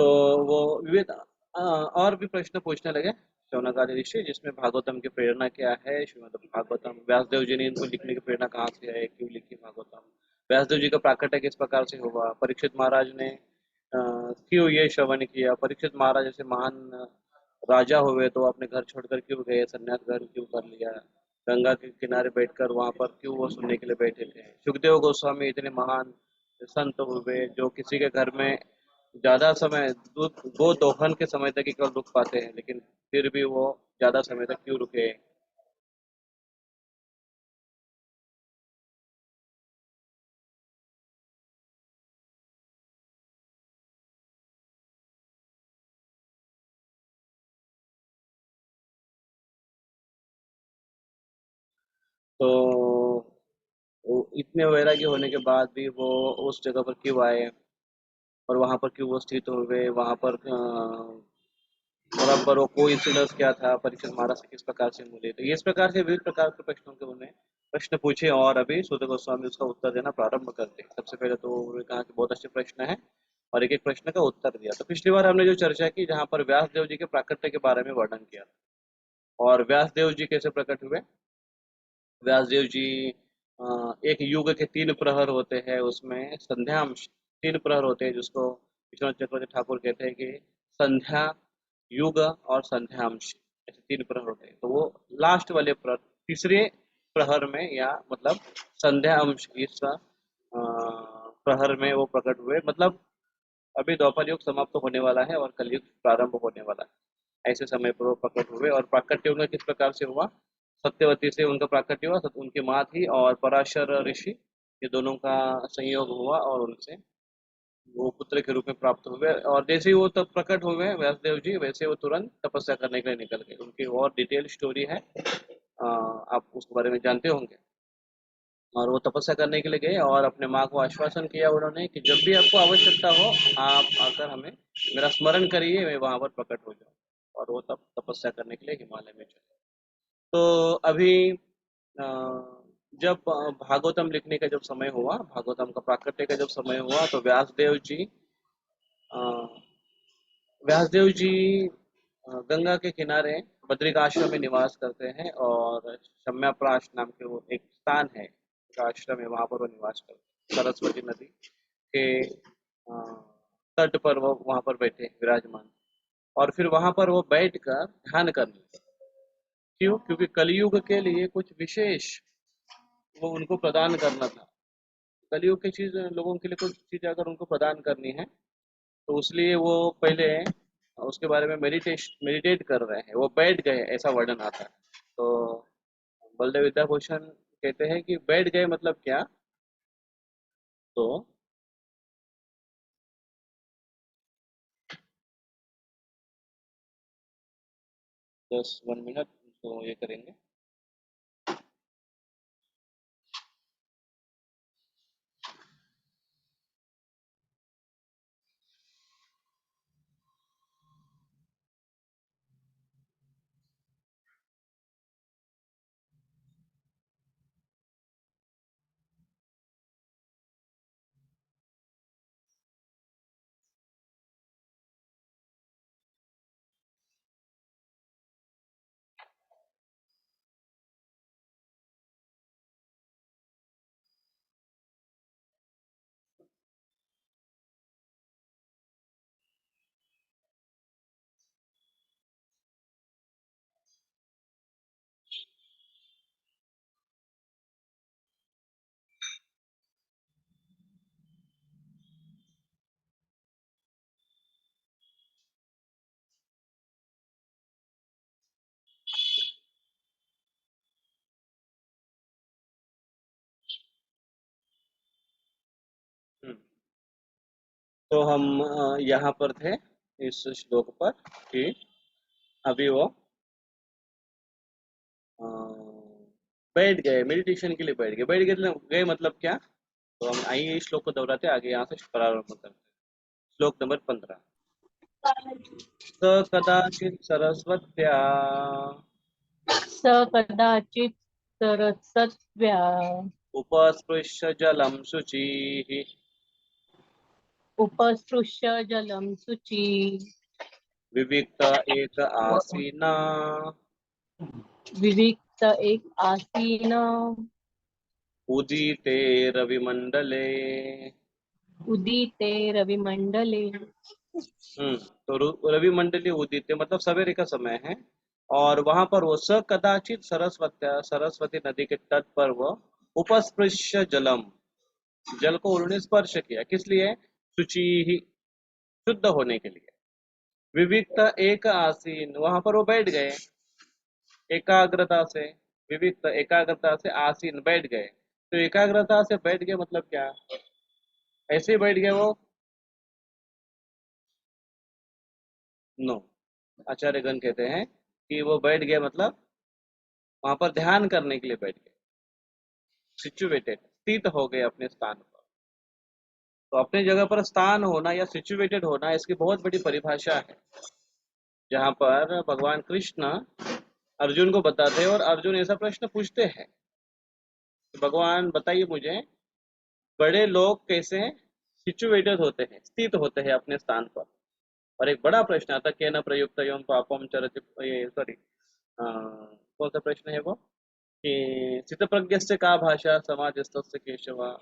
तो वो विवेक और भी प्रश्न पूछने लगे शौनकादि ऋषि, जिसमें भागवतम की प्रेरणा क्या है, श्रीमद् भागवतम व्यासदेव जी ने इनको लिखने की प्रेरणा कहाँ से है, क्यों लिखी भागवतम, व्यासदेव जी का प्राकट्य किस प्रकार से हुआ, परीक्षित महाराज ने क्यों ये श्रवण किया, परीक्षित महाराज जैसे महान राजा हुए तो अपने घर छोड़कर क्यों गए, संन्यास ग्रहण क्यों कर लिया, गंगा के किनारे बैठकर वहां पर क्यों वो सुनने के लिए बैठे थे, सुखदेव गोस्वामी इतने महान संत हुए जो किसी के घर में ज्यादा समय दूध गो दोहन के समय तक ही केवल रुक पाते हैं, लेकिन फिर भी वो ज्यादा समय तक क्यों रुके। तो वो इतने वैराग्य होने के बाद भी वो उस जगह पर क्यों आए, और वहां पर क्यों वो स्थित हुए, वहां पर बराबर वो कोइंसिडेंस क्या था, परीक्षित महाराज से किस प्रकार से मिले, तो इस प्रकार से विभिन्न प्रकार के प्रश्नों के उन्हें प्रश्न पूछे, और अभी सुत गोस्वामी उसका उत्तर देना प्रारंभ करते हैं। सबसे पहले तो उन्होंने कहा कि बहुत अच्छे प्रश्न है, और एक एक प्रश्न का उत्तर दिया। तो पिछली बार हमने जो चर्चा की जहाँ पर व्यासदेव जी के प्राकट्य के बारे में वर्णन किया था, और व्यासदेव जी कैसे प्रकट हुए। व्यासदेव जी एक युग के तीन प्रहर होते हैं, उसमें संध्यांश तीन प्रहर होते हैं, जिसको विश्वनाथ चक्रवर्ती ठाकुर कहते हैं कि संध्या युग और संध्यांश, ऐसे तीन प्रहर होते हैं। तो वो लास्ट वाले प्रहर, तीसरे प्रहर में, या मतलब संध्या अंश इस प्रहर में वो प्रकट हुए। मतलब अभी द्वापर युग समाप्त होने वाला है और कलयुग प्रारंभ होने वाला है, ऐसे समय पर वो प्रकट हुए। और प्राकट्य उनका किस प्रकार से हुआ, सत्यवती से उनका प्राकट्य हुआ, उनकी माँ थी, और पराशर ऋषि, ये दोनों का संयोग हुआ, और उनसे वो पुत्र के रूप में प्राप्त हुए। और जैसे ही वो तब प्रकट हुए व्यासदेव जी, वैसे वो तुरंत तपस्या करने के लिए निकल गए। उनकी और डिटेल स्टोरी है, आप उसके बारे में जानते होंगे। और वो तपस्या करने के लिए गए, और अपने माँ को आश्वासन किया उन्होंने कि जब भी आपको आवश्यकता हो आप आकर हमें मेरा स्मरण करिए, मैं वहां पर प्रकट हो जाऊँ। और वो तब तपस्या करने के लिए हिमालय में चले। तो अभी जब भागवतम लिखने का जब समय हुआ, भागवतम का प्राकट्य का जब समय हुआ, तो अ, व्यासदेव जी गंगा के किनारे बद्रिकाश्रम में निवास करते हैं, और शम्याप्राश नाम के वो एक स्थान है, एक आश्रम है, वहां पर वो निवास करते हैं, सरस्वती नदी के तट पर वो वहां पर बैठे विराजमान। और फिर वहां पर वो बैठकर ध्यान करने लगे। क्यों, क्योंकि कलयुग के लिए कुछ विशेष वो उनको प्रदान करना था। कलयुग की चीज लोगों के लिए कुछ चीज अगर उनको प्रदान करनी है, तो उसलिए वो पहले उसके बारे में मेडिटेट कर रहे हैं, वो बैठ गए, ऐसा वर्णन आता है। तो बलदेव विद्याभूषण कहते हैं कि बैठ गए मतलब क्या। तो 1 मिनट तो ये करेंगे। हम्म, तो हम यहाँ पर थे इस श्लोक पर कि अभी वो अ, बैठ गए, मेडिटेशन के लिए बैठ गए मतलब क्या। तो हम आइए इस श्लोक को दोहराते आगे, यहाँ से प्रारंभ करते हैं। श्लोक नंबर 15। स कदाचित सरस्वत्या स कदाचित् सरसत्या उपस्पृश्य जलं शुचिः उपस्पृश्य जलं शुचि विविक्त एक आसीना विविक्त एक आसीन उदिते रविमंडले। उदिते रविमंडले। तो रविमंडली उदिते मतलब सवेरे का समय है। और वहां पर वो स कदाचित सरस्वती नदी के तट पर वो उपस्पृश्य जलम, जल को उन्होंने स्पर्श किया, किस लिए? शुचि ही, शुद्ध होने के लिए। विविक्त एक आसीन, वहां पर वो बैठ गए एकाग्रता से। विविक्त एकाग्रता से, आसीन बैठ गए। तो एकाग्रता से बैठ गए मतलब क्या? ऐसे ही बैठ गए वो? नो, आचार्यगण कहते हैं कि वो बैठ गए मतलब वहां पर ध्यान करने के लिए बैठ गए, सिचुएटेड, स्थित हो गए अपने स्थान पर। तो अपने जगह पर स्थान होना या सिचुएटेड होना, इसकी बहुत बड़ी परिभाषा है, जहां पर भगवान कृष्ण अर्जुन को बताते हैं और अर्जुन ऐसा प्रश्न पूछते हैं कि भगवान बताइए मुझे, बड़े लोग कैसे सिचुएटेड होते हैं, स्थित होते हैं अपने स्थान पर? और एक बड़ा प्रश्न आता, केन प्रयुक्त एवं पापम चरति, ये सॉरी कौन सा प्रश्न है वो, कि स्थितप्रज्ञस्य का भाषा समाजस्थस्य केशव,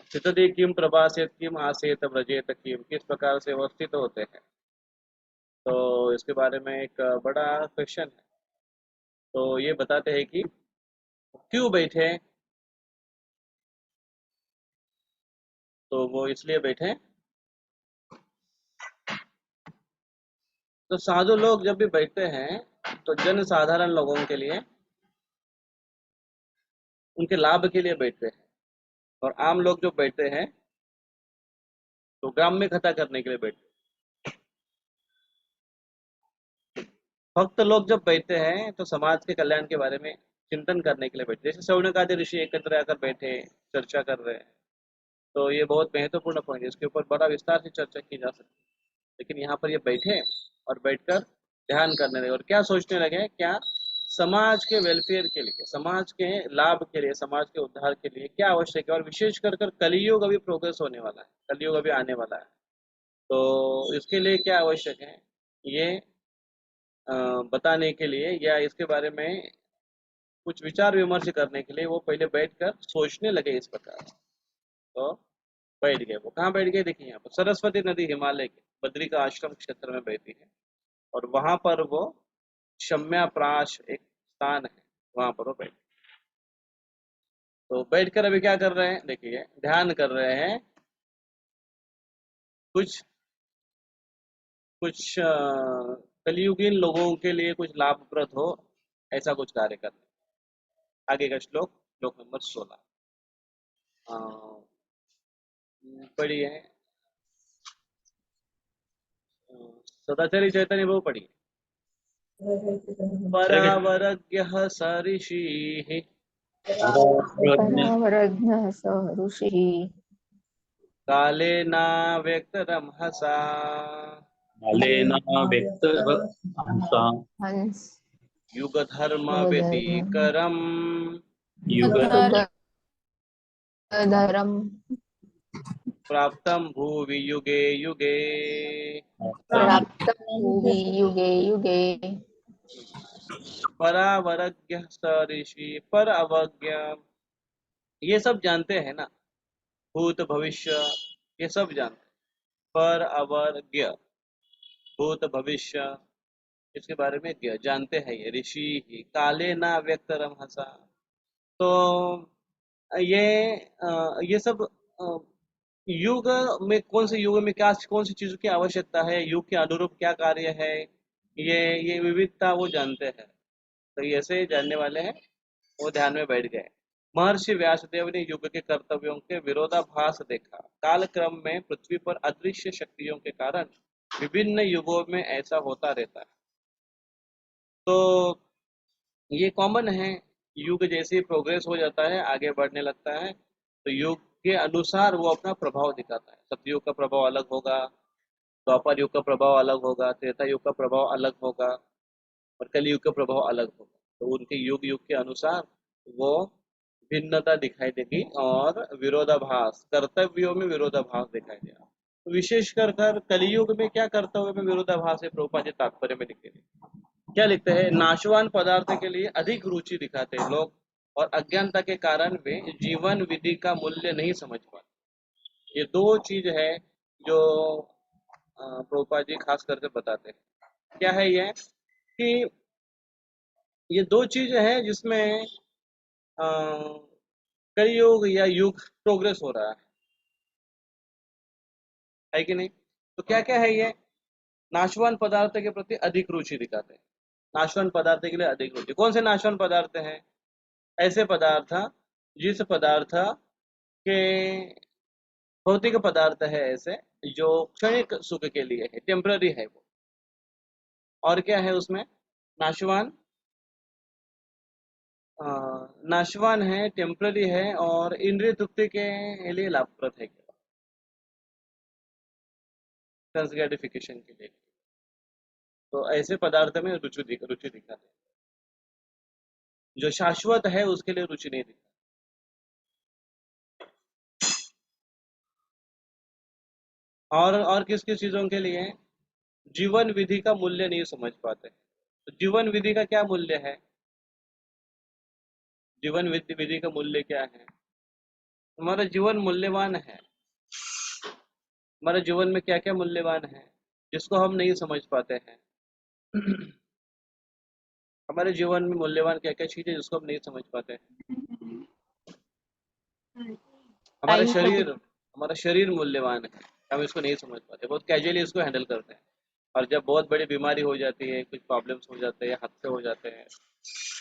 स्थितधि किम प्रभासेत किम आसेत व्रजेत किम, किस प्रकार से वो स्थित होते हैं। तो इसके बारे में एक बड़ा क्वेश्चन है। तो ये बताते हैं कि क्यों बैठे, तो वो इसलिए बैठे, तो साधु लोग जब भी बैठते हैं तो जन साधारण लोगों के लिए, उनके लाभ के लिए बैठते हैं। और आम लोग जो बैठते हैं तो ग्राम्य कथा करने के लिए बैठते हैं। भक्त लोग जब बैठते हैं तो समाज के कल्याण के बारे में चिंतन करने के लिए बैठते हैं। जैसे शौनक आदि ऋषि एकत्र आकर बैठे, चर्चा कर रहे हैं। तो ये बहुत महत्वपूर्ण पॉइंट है, इसके ऊपर बड़ा विस्तार से चर्चा की जा सकती है। लेकिन यहाँ पर ये बैठे और बैठकर ध्यान करने लगे, और क्या सोचने लगे, क्या समाज के वेलफेयर के लिए, समाज के लाभ के लिए, समाज के उद्धार के लिए क्या आवश्यक है। और विशेष कर कलयुग अभी प्रोग्रेस होने वाला है, कलयुग अभी आने वाला है, तो इसके लिए क्या आवश्यक है, ये बताने के लिए या इसके बारे में कुछ विचार विमर्श करने के लिए वो पहले बैठकर सोचने लगे इस प्रकार। तो बैठ गए, वो कहाँ बैठ गए, देखिए यहाँ पर सरस्वती नदी हिमालय के बद्री का आश्रम क्षेत्र में बहती है, और वहां पर वो शम्या प्राश एक स्थान है, वहां पर वो बैठ, तो बैठकर अभी क्या कर रहे हैं, देखिए ध्यान कर रहे हैं। कुछ कुछ कलयुगीन लोगों के लिए कुछ लाभप्रद हो, ऐसा कुछ कार्य कर रहे हैं। आगे का श्लोक, श्लोक नंबर 16 पढ़िए। सदाचारी चैतन्य वो पढ़िए। परावरज्ञः स ऋषिः परावरज्ञः स ऋषिः कालेनाव्यक्तरमहसा कालेन व्यक्तहंसा हंस युगधर्म युगधर्म व्यतिकरम् युगधर्म प्राप्तं भुवि युगे युगे। प्राप्तं भुवि युगे युगे। परावरज्ञः स ऋषि, पर अवज्ञ, ये सब जानते हैं ना, भूत भविष्य ये सब जानते हैं। पर अवज्ञ, भूत भविष्य इसके बारे में जानते हैं ये ऋषि ही। काले ना व्यक्त रमहसा, तो ये ये सब युग में, कौन से युग में क्या, कौन सी चीजों की आवश्यकता है, युग के अनुरूप क्या कार्य है, ये विविधता वो जानते हैं। तो ये ऐसे जानने वाले हैं, वो ध्यान में बैठ गए। महर्षि व्यासदेव ने युग के कर्तव्यों के विरोधाभास देखा। कालक्रम में पृथ्वी पर अदृश्य शक्तियों के कारण विभिन्न युगों में ऐसा होता रहता है। तो ये कॉमन है, युग जैसे ही प्रोग्रेस हो जाता है, आगे बढ़ने लगता है, तो युग के अनुसार वो अपना प्रभाव दिखाता है। सतयुग का प्रभाव अलग होगा, द्वापर युग का प्रभाव अलग होगा, त्रेता युग का प्रभाव अलग होगा, और कलयुग का प्रभाव अलग होगा। तो उनके युग युग के अनुसार वो भिन्नता दिखाई देगी और विरोधाभास, कर्तव्यों में विरोधाभास दिखाई देगा। तो विशेष कर कलियुग में क्या कर्तव्य में विरोधाभास है, प्रभुपाद जी तात्पर्य में लिखते हैं। क्या लिखते हैं? नाशवान पदार्थ के लिए अधिक रुचि दिखाते हैं लोग और अज्ञानता के कारण वे जीवन विधि का मूल्य नहीं समझ पाते। ये दो चीज है जो प्रभुपाद जी खास करके बताते हैं। क्या है ये? कि ये दो चीज है जिसमें अ, कलयुग या युग प्रोग्रेस हो रहा है कि नहीं? तो क्या क्या है ये? नाशवान पदार्थ के प्रति अधिक रुचि दिखाते हैं। नाशवान पदार्थ के लिए अधिक रुचि। कौन से नाशवान पदार्थ हैं? ऐसे पदार्थ जिस पदार्थ के भौतिक पदार्थ है ऐसे जो क्षणिक सुख के लिए है, टेम्पररी है वो। और क्या है उसमें? नाशवान नाशवान है, टेम्पररी है और इंद्रिय तृप्ति के लिए लाभप्रद है, सेंस ग्रेटिफिकेशन के लिए। तो ऐसे पदार्थ में रुचि दिखाते हैं। जो शाश्वत है उसके लिए रुचि नहीं दिखाते। और किस किस चीजों के लिए? जीवन विधि का मूल्य नहीं समझ पाते। तो जीवन विधि का क्या मूल्य है? जीवन विधि का मूल्य क्या है? हमारा जीवन मूल्यवान है। हमारे जीवन में क्या क्या मूल्यवान है जिसको हम नहीं समझ पाते हैं? हमारे जीवन में मूल्यवान क्या क्या चीज है जिसको हम नहीं समझ पाते हैं? हमारा टाइम शरीर, प्रभु। हमारा शरीर मूल्यवान है, हम इसको नहीं समझ पाते, बहुत कैजुअली इसको हैंडल करते हैं। और जब बहुत बड़ी बीमारी हो जाती है, कुछ प्रॉब्लम्स हो जाते हैं, हादसे हो जाते हैं,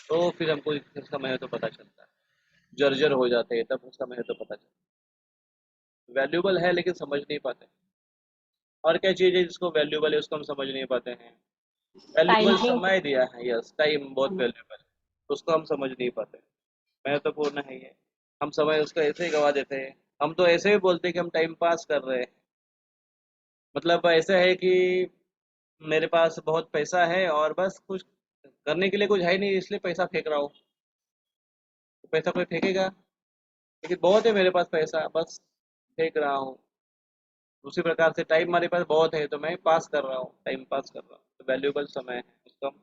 तो फिर हमको इसका महत्व पता चलता है। जर्जर हो जाते हैं तब उसका महत्व पता चलता है। वैल्यूबल है लेकिन समझ नहीं पाते। और क्या चीज़ है जिसको वैल्यूबल है उसको हम समझ नहीं पाते हैं? Valuable timing. समय दिया है, यस, टाइम बहुत वैल्यूबल है, उसको हम समझ नहीं पाते। महत्वपूर्ण है ये। हम समय उसको ऐसे ही गवा देते हैं। हम तो ऐसे ही बोलते हैं कि हम टाइम पास कर रहे हैं। मतलब ऐसा है कि मेरे पास बहुत पैसा है और बस कुछ करने के लिए कुछ है नहीं, इसलिए पैसा फेंक रहा हूँ। तो पैसा कोई फेंकेगा? लेकिन बहुत है मेरे पास पैसा, बस फेंक रहा हूँ। उसी प्रकार से टाइम हमारे पास बहुत है तो मैं पास कर रहा हूँ, टाइम पास कर रहा हूँ। तो वैल्यूबल समय है, उसको हम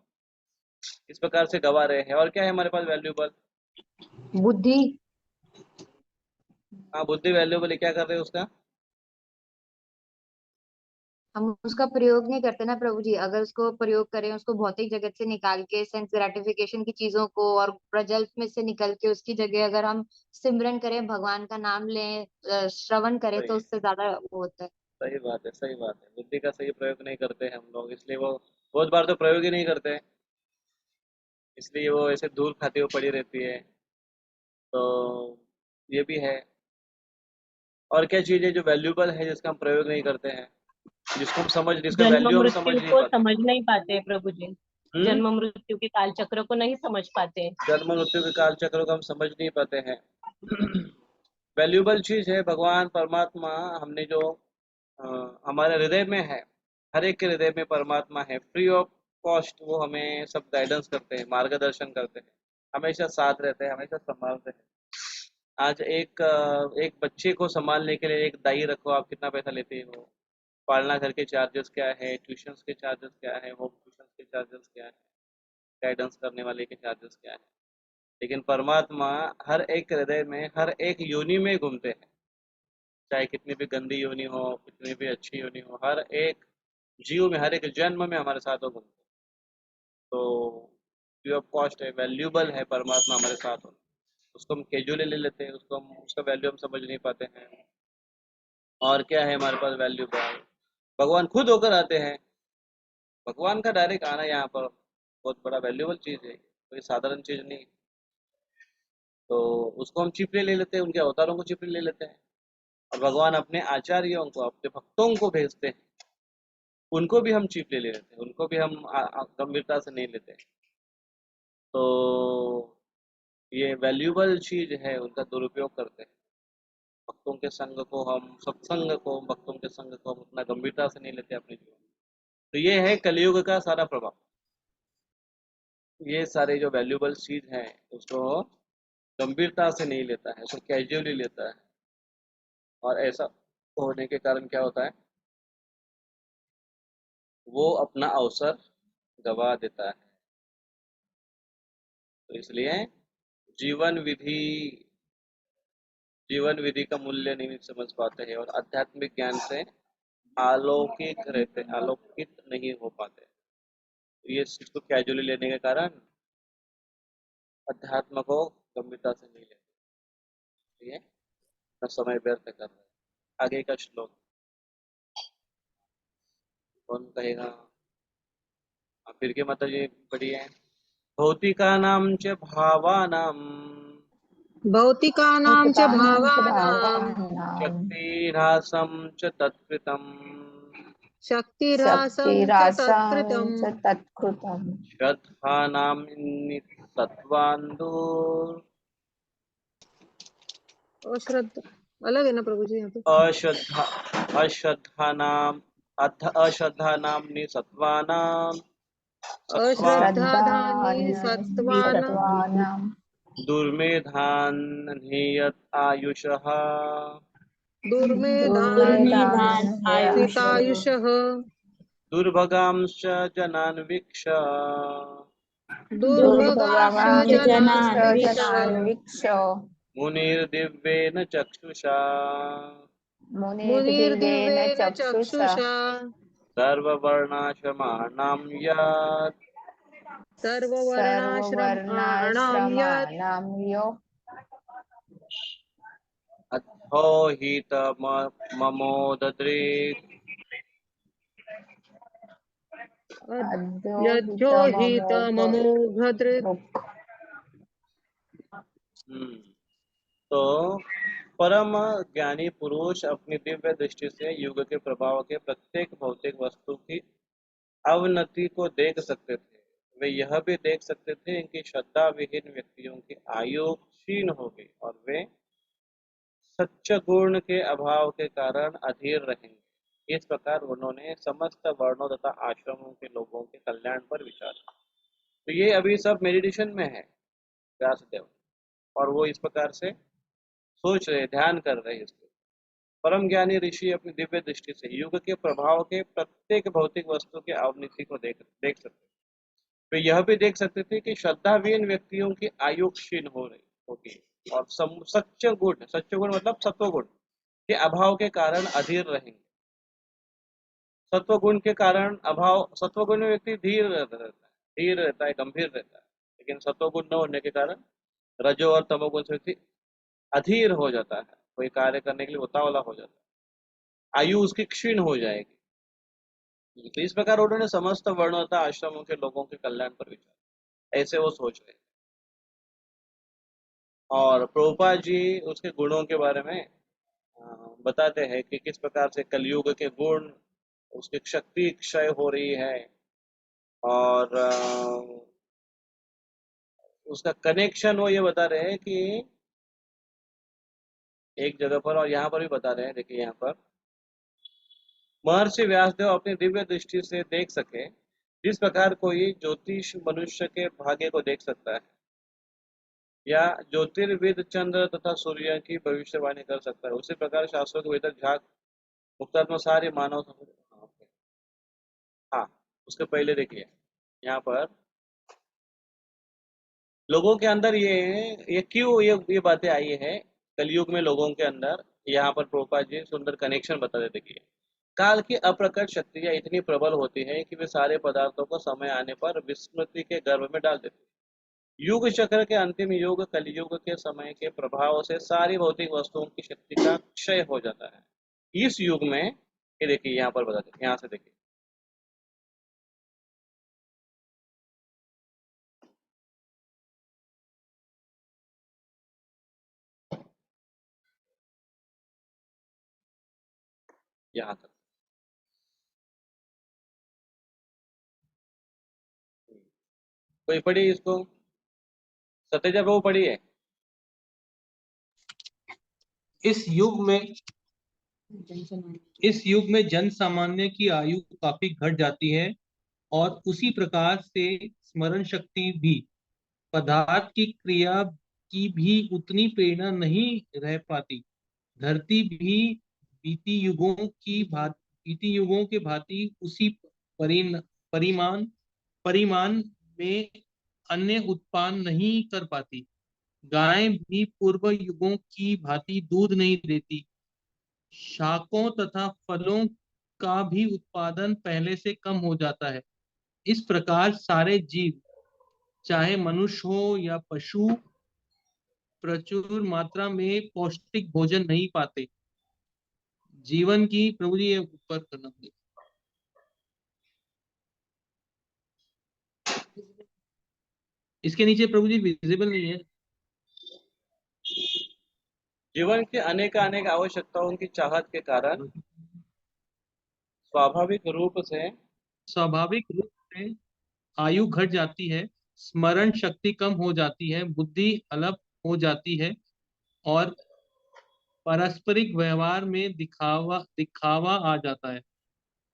इस प्रकार से गवा रहे हैं। और क्या है हमारे पास वैल्यूबल? बुद्धि। हाँ, बुद्धि वैल्यूबल है। क्या कर रहे हैं उसका? हम उसका प्रयोग नहीं करते ना प्रभु जी, अगर उसको प्रयोग करें, उसको भौतिक जगत से निकाल के सेंस ग्रेटिफिकेशन की चीजों को और प्रजल्प में से निकल के उसकी जगह अगर हम सिमरन करें, भगवान का नाम लें, श्रवण करें, सही तो है, उससे ज्यादा वो होता है। सही बात है, सही बात है। बुद्धि का सही प्रयोग नहीं करते हैं हम लोग, इसलिए वो बहुत बार तो प्रयोग ही नहीं करते हैं। इसलिए वो ऐसे धूल खाती हुई पड़ी रहती है। तो ये भी है। और क्या चीज़ है जो वैल्यूबल है जिसका हम प्रयोग नहीं करते हैं, जिसको हम समझ, जिसका जन्म वैल्यू हम समझ मृत्यु नहीं को पाते? समझ नहीं पाते प्रभु जी। हम्म। जन्म मृत्यु के काल चक्र को नहीं समझ पाते। जन्म मृत्यु के काल चक्र को हम समझ नहीं पाते हैं। वैल्यूबल चीज है भगवान परमात्मा। हमने जो हमारे हृदय में है, हर एक के हृदय में परमात्मा है। फ्री ऑफ कॉस्ट वो हमें सब गाइडेंस करते हैं, मार्गदर्शन करते हैं, हमेशा साथ रहते हैं, हमेशा संभालते हैं। आज एक बच्चे को संभालने के लिए एक दाई रखो, आप कितना पैसा लेते हो? पालना घर के चार्जेस क्या है, ट्यूशंस के चार्जेस क्या है, होम ट्यूशंस के चार्जेस क्या है, गाइडेंस करने वाले के चार्जेस क्या है? लेकिन परमात्मा हर एक हृदय में, हर एक योनि में घूमते हैं। चाहे कितनी भी गंदी योनि हो, कितनी भी अच्छी योनि हो, हर एक जीव में, हर एक जन्म में हमारे साथ वो घूमते हैं। तो फ्री ऑफ कॉस्ट है, वैल्यूबल है परमात्मा हमारे साथ हो। उसको हम कैजुअली ले लेते हैं, उसको हम, उसका वैल्यू हम समझ नहीं पाते हैं। और क्या है हमारे पास वैल्यूबल? भगवान खुद होकर आते हैं। भगवान का डायरेक्ट आना यहाँ पर बहुत बड़ा वैल्यूबल चीज़ है, कोई साधारण चीज़ नहीं। तो उसको हम चीपली ले लेते हैं, उनके अवतारों को चीपली ले लेते हैं। और भगवान अपने आचार्यों को, अपने भक्तों को भेजते हैं, उनको भी हम चीपली ले लेते हैं, उनको भी हम गंभीरता से नहीं लेते। तो ये वैल्यूबल चीज है, उनका दुरुपयोग करते हैं। भक्तों के संग को हम, सत्संग को, भक्तों के संग को हम उतना गंभीरता से नहीं लेते अपने जीवन में। तो ये है कलयुग का सारा प्रभाव। ये सारे जो वैल्यूबल चीज है उसको गंभीरता से नहीं लेता है, उसको कैजुअली लेता है। और ऐसा होने के कारण क्या होता है, वो अपना अवसर गवा देता है। तो इसलिए जीवन विधि जीवन विधि का मूल्य नहीं समझ पाते हैं और आध्यात्मिक ज्ञान से आलोकित नहीं हो पाते। तो ये चीज को कैजुअली लेने के कारण अध्यात्म को गंभीरता से नहीं लेते, इसलिए अपना समय व्यर्थ कर रहे हैं। आगे का श्लोक कौन कहेगा? फिर के मतलब ये पढ़िए। भौतिकानां च भावानां भौतिकानां च भावानां शक्तिरासं च तत्कृतम् शक्तिरासं च तत्कृतं श्रद्धानां सत्त्वान्दो अश्रद्धा अलग है ना प्रभु जी यहाँ पे। अश्रद्धानां निसत्त्वानां अश्रद्धाधानि सत्त्वानां दुर्मेधान् नियत आयुषः दुर्मेधान् हितायुषः दुर्भगांश्च जनान् वीक्ष दुर्भगांश्च जनान् वीक्ष मुनिर्दिव्येन चक्षुषा मुनिर्दिव्येन चक्षुषा सर्ववर्णाश्रमाणां यत् सर्ववर्णाश्रमाणां यत् अध्योहितममोददृक् यज्जोहितममोघदृक्। तो परम ज्ञानी पुरुष अपनी दिव्य दृष्टि से युग के प्रभाव के प्रत्येक भौतिक वस्तु की अवनति को देख सकते थे। वे यह भी देख सकते थे कि श्रद्धा विहीन व्यक्तियों की आयु क्षीण हो गई और वे सच्च गुण के अभाव के कारण अधीर रहेंगे। इस प्रकार उन्होंने समस्त वर्णों तथा आश्रमों के लोगों के कल्याण पर विचार किया। तो ये अभी सब मेडिटेशन में है व्यासदेव, और वो इस प्रकार से सोच रहे, ध्यान कर रहे इसको। परम ज्ञानी ऋषि अपनी दिव्य दृष्टि से युग के प्रभाव के प्रत्येक भौतिक वस्तु के अवनति को देख सकते। वे यह भी देख सकते थे कि श्रद्धाविहीन व्यक्तियों की आयु क्षीण हो रही होगी और सच्च गुण मतलब सत्व गुण के अभाव के कारण अधीर रहेंगे। सत्व गुण के कारण अभाव, सत्व गुण में व्यक्ति धीर रहता है, गंभीर रहता है। लेकिन सत्व गुण न होने के कारण रजो और तमोगुण से व्यक्ति अधीर हो जाता है, कोई कार्य करने के लिए उतावला हो जाता है, आयु उसकी क्षीण हो जाएगी। तो इस प्रकार उन्होंने समस्त वर्णों तथा आश्रमों के लोगों के कल्याण पर विचार, ऐसे वो सोच रहे। और प्रभुपाद जी उसके गुणों के बारे में बताते हैं कि किस प्रकार से कलयुग के गुण, उसकी शक्ति क्षय हो रही है और उसका कनेक्शन वो ये बता रहे हैं कि एक जगह पर, और यहाँ पर भी बता रहे हैं, देखिए यहाँ पर महर्षि व्यासदेव अपनी दिव्य दृष्टि से देख सके जिस प्रकार कोई ज्योतिष मनुष्य के भाग्य को देख सकता है या ज्योतिर्विद चंद्र तथा सूर्य की भविष्यवाणी कर सकता है, उसी प्रकार शास्त्रों के भीतर झाक मुक्तात्मा सारे मानव। हाँ, उसके पहले देखिए यहाँ पर लोगों के अंदर ये क्यों ये बातें आई है कलयुग में लोगों के अंदर। यहाँ पर प्रभुपाद जी सुंदर कनेक्शन बता देते कि काल की अप्रकट शक्तियां इतनी प्रबल होती है कि वे सारे पदार्थों को समय आने पर विस्मृति के गर्भ में डाल देती है। युग चक्र के अंतिम युग कलयुग के समय के प्रभाव से सारी भौतिक वस्तुओं की शक्ति का क्षय हो जाता है। इस युग में ये देखिए यहाँ पर बताते, यहाँ से देखिए यहाँ तक। कोई पढ़ी इसको? सत्यजा वो पढ़ी है। इस युग में जन सामान्य की आयु काफी घट जाती है और उसी प्रकार से स्मरण शक्ति भी पदार्थ की क्रिया की भी उतनी प्रेरणा नहीं रह पाती। धरती भी बीती युगों के भांति उसी परिमाण परिमाण में अन्य उत्पन्न नहीं कर पाती। गाय भी पूर्व युगों की भांति दूध नहीं देती। शाकों तथा फलों का भी उत्पादन पहले से कम हो जाता है। इस प्रकार सारे जीव, चाहे मनुष्य हो या पशु, प्रचुर मात्रा में पौष्टिक भोजन नहीं पाते। जीवन की, प्रभु जी ये ऊपर करना पड़ेगा। इसके नीचे प्रभु जी विजिबल नहीं है। जीवन की अनेक आवश्यकताओं की चाहत के कारण स्वाभाविक रूप से आयु घट जाती है, स्मरण शक्ति कम हो जाती है, बुद्धि अलप हो जाती है और पारस्परिक व्यवहार में दिखावा आ जाता है।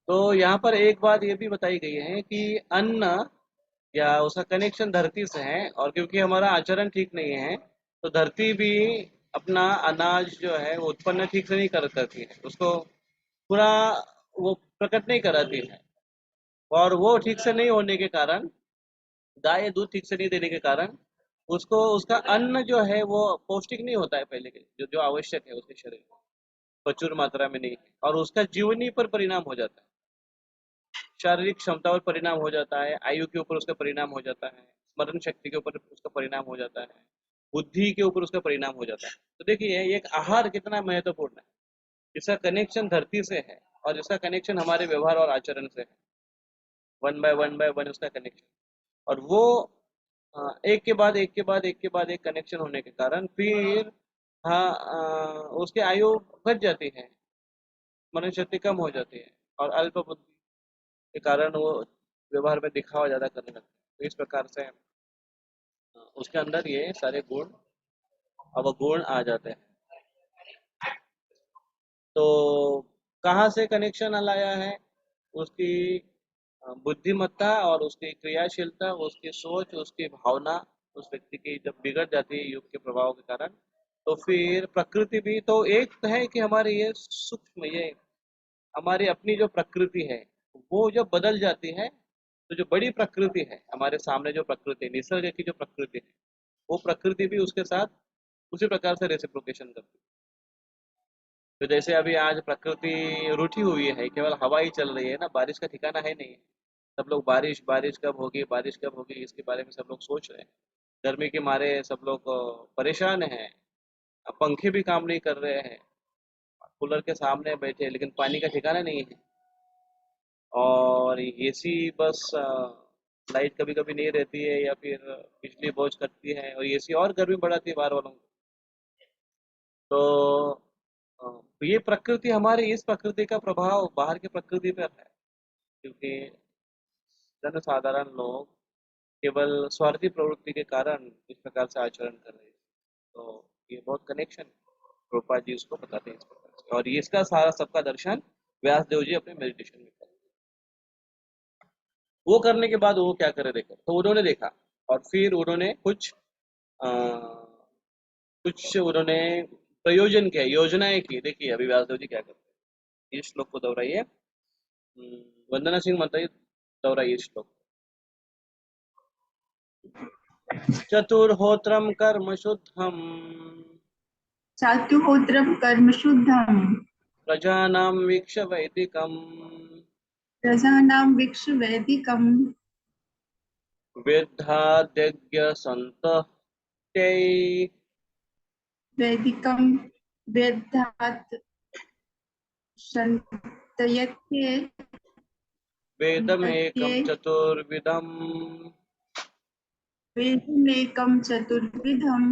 तो यहाँ पर एक बात ये भी बताई गई है कि अन्न या उसका कनेक्शन धरती से है, और क्योंकि हमारा आचरण ठीक नहीं है तो धरती भी अपना अनाज जो है वो उत्पन्न ठीक से नहीं कर करती है, उसको पूरा वो प्रकट नहीं कराती है। और वो ठीक से नहीं होने के कारण, गाय दूध ठीक से नहीं देने के कारण उसको उसका अन्न जो है वो पौष्टिक नहीं होता है पहले के जो जो आवश्यक है उसके शरीर में, प्रचुर मात्रा में नहीं है, और उसका जीवनी पर परिणाम हो जाता है। शारीरिक क्षमता पर परिणाम हो जाता है, आयु के ऊपर उसका परिणाम हो जाता है, स्मरण शक्ति के ऊपर उसका परिणाम हो जाता है, बुद्धि के ऊपर उसका परिणाम हो जाता है। तो देखिए एक आहार कितना महत्वपूर्ण है, जिसका कनेक्शन धरती से है और जिसका कनेक्शन हमारे व्यवहार और आचरण से है, वन बाय वन उसका कनेक्शन। और वो एक के बाद एक के बाद एक के बाद एक कनेक्शन होने के कारण फिर उसकी आयु घट जाती है, स्मरण शक्ति कम हो जाती है और अल्प बुद्धि के कारण वो व्यवहार में दिखावा ज़्यादा करने लगते हैं। तो इस प्रकार से उसके अंदर ये सारे गुण अवगुण आ जाते हैं। तो कहाँ से कनेक्शन लाया है? उसकी बुद्धिमत्ता और उसकी क्रियाशीलता, उसकी सोच, उसकी भावना उस व्यक्ति की जब बिगड़ जाती है युग के प्रभाव के कारण, तो फिर प्रकृति भी तो एक है कि हमारी ये सूक्ष्म ये हमारी अपनी जो प्रकृति है वो जब बदल जाती है तो जो बड़ी प्रकृति है हमारे सामने, जो प्रकृति निसर्ग की जो प्रकृति है, वो प्रकृति भी उसके साथ उसी प्रकार से रेसिप्रोकेशन करती है। तो जैसे अभी आज प्रकृति रूठी हुई है, केवल हवा ही चल रही है ना, बारिश का ठिकाना है नहीं। सब लोग बारिश बारिश कब होगी, बारिश कब होगी, इसके बारे में सब लोग सोच रहे हैं। गर्मी के मारे सब लोग परेशान हैं। अब पंखे भी काम नहीं कर रहे हैं, कूलर के सामने बैठे, लेकिन पानी का ठिकाना नहीं है। और एसी बस लाइट कभी कभी नहीं रहती है या फिर बिजली बहुत कटती है, और एसी और गर्मी बढ़ाती है बाहर वालों को। तो ये प्रकृति, हमारी इस प्रकृति का प्रभाव बाहर की प्रकृति पर है, क्योंकि जनसाधारण लोग केवल स्वार्थी प्रवृत्ति के कारण इस प्रकार से आचरण कर रहे हैं। तो ये बहुत कनेक्शन रूपा जी उसको बताते हैं इस प्रकार से, और ये इसका सारा सबका दर्शन व्यास देव जी अपने मेडिटेशन में करते हैं। वो करने के बाद वो क्या करे देखो, तो उन्होंने देखा और फिर उन्होंने कुछ उन्होंने प्रयोजन किया, योजनाएं की। देखिए अभी व्यासदेव जी क्या करते हैं, इस श्लोक को दोहराइए। वंदना सिंह माता दोहराइए इस श्लोक। चतुर्होत्रम कर्म शुद्धम चातुहोत्रम कर्म शुद्धम प्रजानां वीक्ष वैदिकम प्रजानां वीक्ष वैदिकम वेद्धाद्यज्ञ सन्तः तै वैदिकम वेदात् संतयत्ये वेदमेकं चतुर्विधम् वेदमेकं चतुर्विधम्।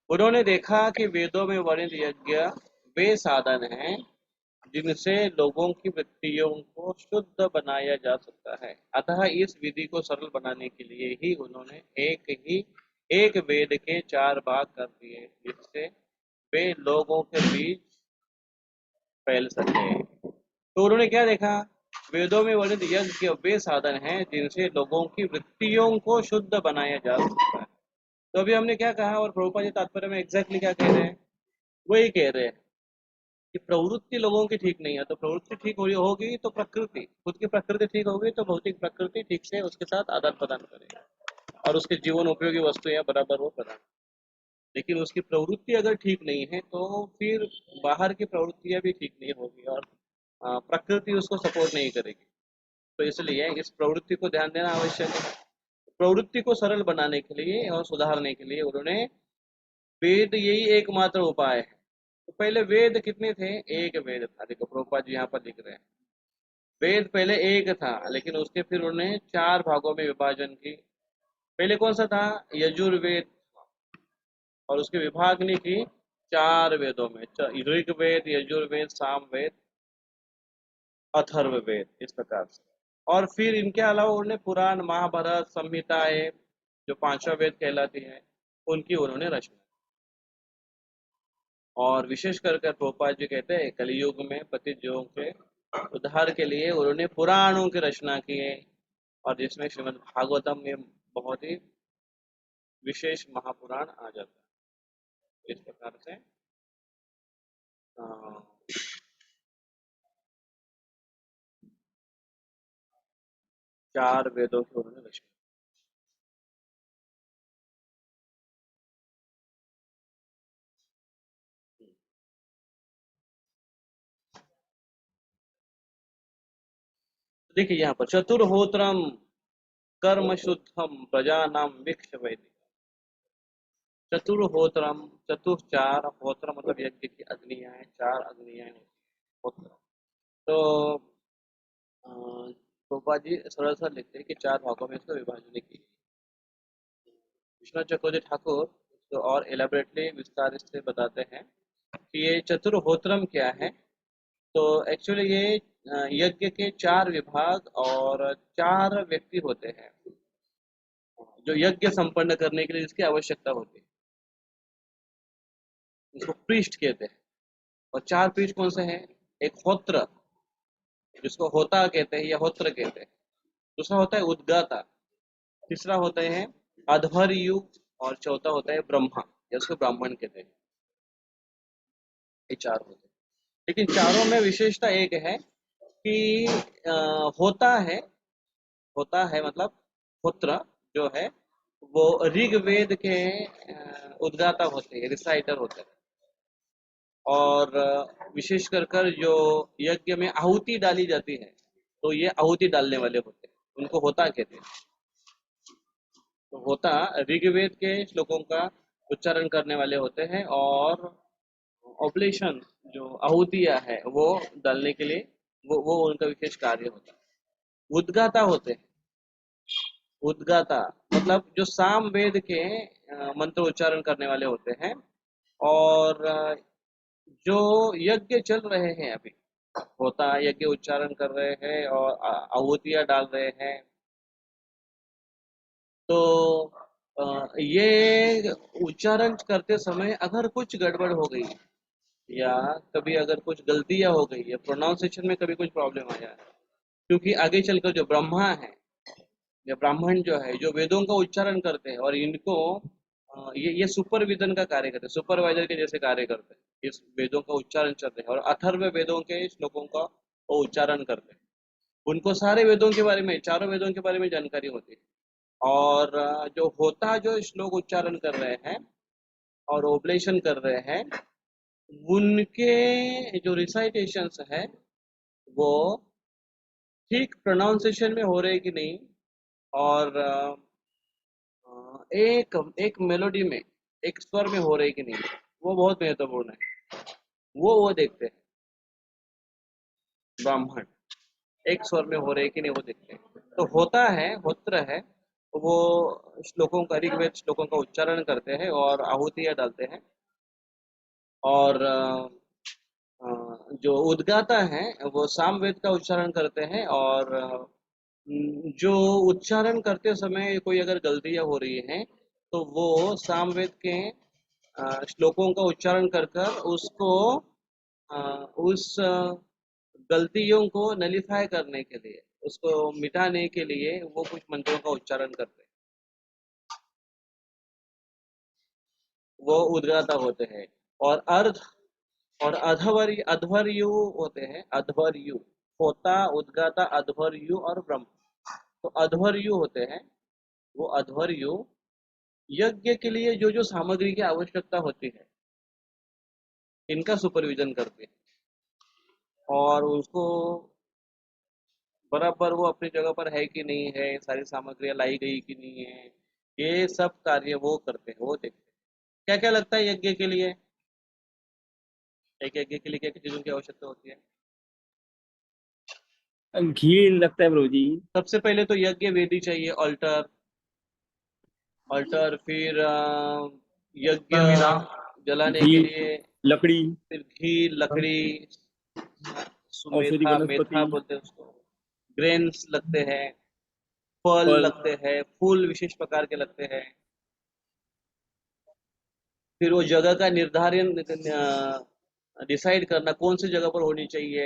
उन्होंने देखा कि वेदों में वर्णित यज्ञ वे साधन हैं जिनसे लोगों की वृत्तियों को शुद्ध बनाया जा सकता है। अतः इस विधि को सरल बनाने के लिए ही उन्होंने एक वेद के 4 भाग कर दिए, जिससे वे लोगों के बीच फैल सके। तो उन्होंने क्या देखा, वेदों में वर्णित यज्ञ वे साधन हैं जिनसे लोगों की वृत्तियों को शुद्ध बनाया जा सकता है। तो अभी हमने क्या कहा और प्रभुपाद जी तात्पर्य में एग्जैक्टली क्या कह रहे हैं, वही कह रहे हैं कि प्रवृत्ति लोगों की ठीक नहीं है, तो प्रवृत्ति ठीक हो होगी तो प्रकृति, खुद की प्रकृति ठीक होगी तो भौतिक प्रकृति ठीक से उसके साथ आदान प्रदान करेगी और उसके जीवन उपयोगी वस्तुएं बराबर वो प्रदान। लेकिन उसकी प्रवृत्ति अगर ठीक नहीं है तो फिर बाहर की प्रवृत्तियां भी ठीक नहीं होगी और प्रकृति उसको सपोर्ट नहीं करेगी। तो इसलिए इस प्रवृत्ति को ध्यान देना आवश्यक है। प्रवृत्ति को सरल बनाने के लिए और सुधारने के लिए उन्होंने वेद यही एकमात्र उपाय है। तो पहले वेद कितने थे, एक वेद था। देखो प्रभुपाद जी यहाँ पर लिख रहे हैं वेद पहले एक था लेकिन उसके फिर उन्होंने 4 भागों में विभाजन की। पहले कौन सा था, यजुर्वेद, और उसके विभागनी की 4 वेदों में, ऋग्वेद, यजुर्वेद, सामवेद, अथर्ववेद, इस प्रकार से। और फिर इनके अलावा उन्होंने पुराण, महाभारत, संहिताएं जो 5वां वेद कहलाती है उनकी उन्होंने रचना। और विशेष कर प्रभुपाद जी कहते हैं कलयुग में पतित जीवों के उद्धार के लिए उन्होंने पुराणों की रचना की है, और जिसमें श्रीमद् भागवतम में बहुत ही विशेष महापुराण आ जाता है। इस प्रकार से अ, 4 वेदों की उन्होंने रचना। देखिए यहाँ पर चतुर्होत्रम कर्म शुद्धम प्रजानाम वीक्ष वैदिक। चतुर्होत्रम, चतुर 4, होत्र मतलब यज्ञ की अग्नियां हैं, 4 अग्नियां होती हैं होत्र। तो गोपा जी सरल सरल लिखते हैं कि 4 भागों में इसको विभाजन की। विश्वनाथ चक्रवर्ती ठाकुर इसको और एलाबरेटली विस्तार से बताते हैं कि ये चतुर्होत्रम क्या है। तो एक्चुअली ये यज्ञ के 4 विभाग और 4 व्यक्ति होते हैं जो यज्ञ संपन्न करने के लिए जिसकी आवश्यकता होती है, इसको प्रीस्ट कहते हैं। और 4 प्रीस्ट कौन से हैं, एक होत्र जिसको होता कहते हैं या होत्र कहते हैं, दूसरा होता है उद्गाता, तीसरा होता है अध्वर्यु, और चौथा होता है ब्रह्मा या उसको ब्राह्मण कहते हैं। ये 4 होते हैं, लेकिन चारों में विशेषता एक है कि होता है, होता है मतलब होत्र जो है वो ऋग्वेद के उद्गाता होते हैं, रिसाइटर होते हैं। और विशेष कर जो यज्ञ में आहुति डाली जाती है तो ये आहुति डालने वाले होते हैं, उनको होता कहते हैं। तो होता ऋग्वेद के श्लोकों का उच्चारण करने वाले होते हैं, और ऑब्लेशन जो आहुतियां है वो डालने के लिए वो उनका विशेष कार्य होता है। उद्गाता होते हैं, उद्गाता मतलब जो साम वेद के मंत्र उच्चारण करने वाले होते हैं, और जो यज्ञ चल रहे हैं अभी, होता यज्ञ उच्चारण कर रहे हैं और आहुतियां डाल रहे हैं, तो ये उच्चारण करते समय अगर कुछ गड़बड़ हो गई या कभी अगर कुछ गलतियां हो गई या प्रोनाउंसिएशन में कभी कुछ प्रॉब्लम आया, क्योंकि आगे चलकर जो ब्रह्मा है या ब्राह्मण जो है जो वेदों का उच्चारण करते हैं और इनको ये सुपरविजन का कार्य करते हैं, सुपरवाइजर के जैसे कार्य करते हैं, इस वेदों का उच्चारण करते हैं और अथर्व वेदों के श्लोकों का वो उच्चारण करते हैं। उनको सारे वेदों के बारे में, चारों वेदों के बारे में जानकारी होती है। और जो होता जो श्लोक उच्चारण कर रहे हैं और ओब्लेशन कर रहे हैं, उनके जो रिसाइटेशंस है वो ठीक प्रोनाउंसिएशन में हो रहे कि नहीं, और एक एक मेलोडी में, एक स्वर में हो रही कि नहीं, वो बहुत महत्वपूर्ण है। वो देखते हैं ब्राह्मण, एक स्वर में हो रहे कि नहीं वो देखते हैं। तो होता है, होत्र है, वो श्लोकों का, ऋग्वेद श्लोकों का उच्चारण करते हैं और आहुतियां डालते हैं। और जो उद्गाता है वो सामवेद का उच्चारण करते हैं, और जो उच्चारण करते समय कोई अगर गलतियां हो रही हैं तो वो सामवेद के श्लोकों का उच्चारण कर कर उसको उस गलतियों को नलिफाई करने के लिए, उसको मिटाने के लिए वो कुछ मंत्रों का उच्चारण करते हैं। वो उद्गाता होते हैं। और अर्ध और अध्वर्यु होते हैं। अध्वर्यु, होता, उद्गाता, अध्वर्यु और ब्रह्म। तो अध्वर्यु होते हैं, वो अध्वर्यु यज्ञ के लिए जो जो सामग्री की आवश्यकता होती है इनका सुपरविजन करते हैं और उसको बराबर वो अपनी जगह पर है कि नहीं है, सारी सामग्रियां लाई गई कि नहीं है, ये सब कार्य वो करते हैं, वो देखते हैं। क्या क्या लगता है यज्ञ के लिए? एक यज्ञ के लिए क्या क्या चीजों की आवश्यकता होती है? घी लगता है प्रभु जी। सबसे पहले तो यज्ञ वेदी चाहिए, ऑल्टर। ऑल्टर, फिर यज्ञ जलाने घी, के लिए, लकड़ी, फिर घी, लकड़ी, औषधि सुमेधा, वनस्पति, मेथा बोलते हैं उसको, ग्रेन्स लगते हैं, फल फल, लगते हैं, फूल विशेष प्रकार के लगते हैं। फिर वो जगह का निर्धारण डिसाइड करना कौन सी जगह पर होनी चाहिए।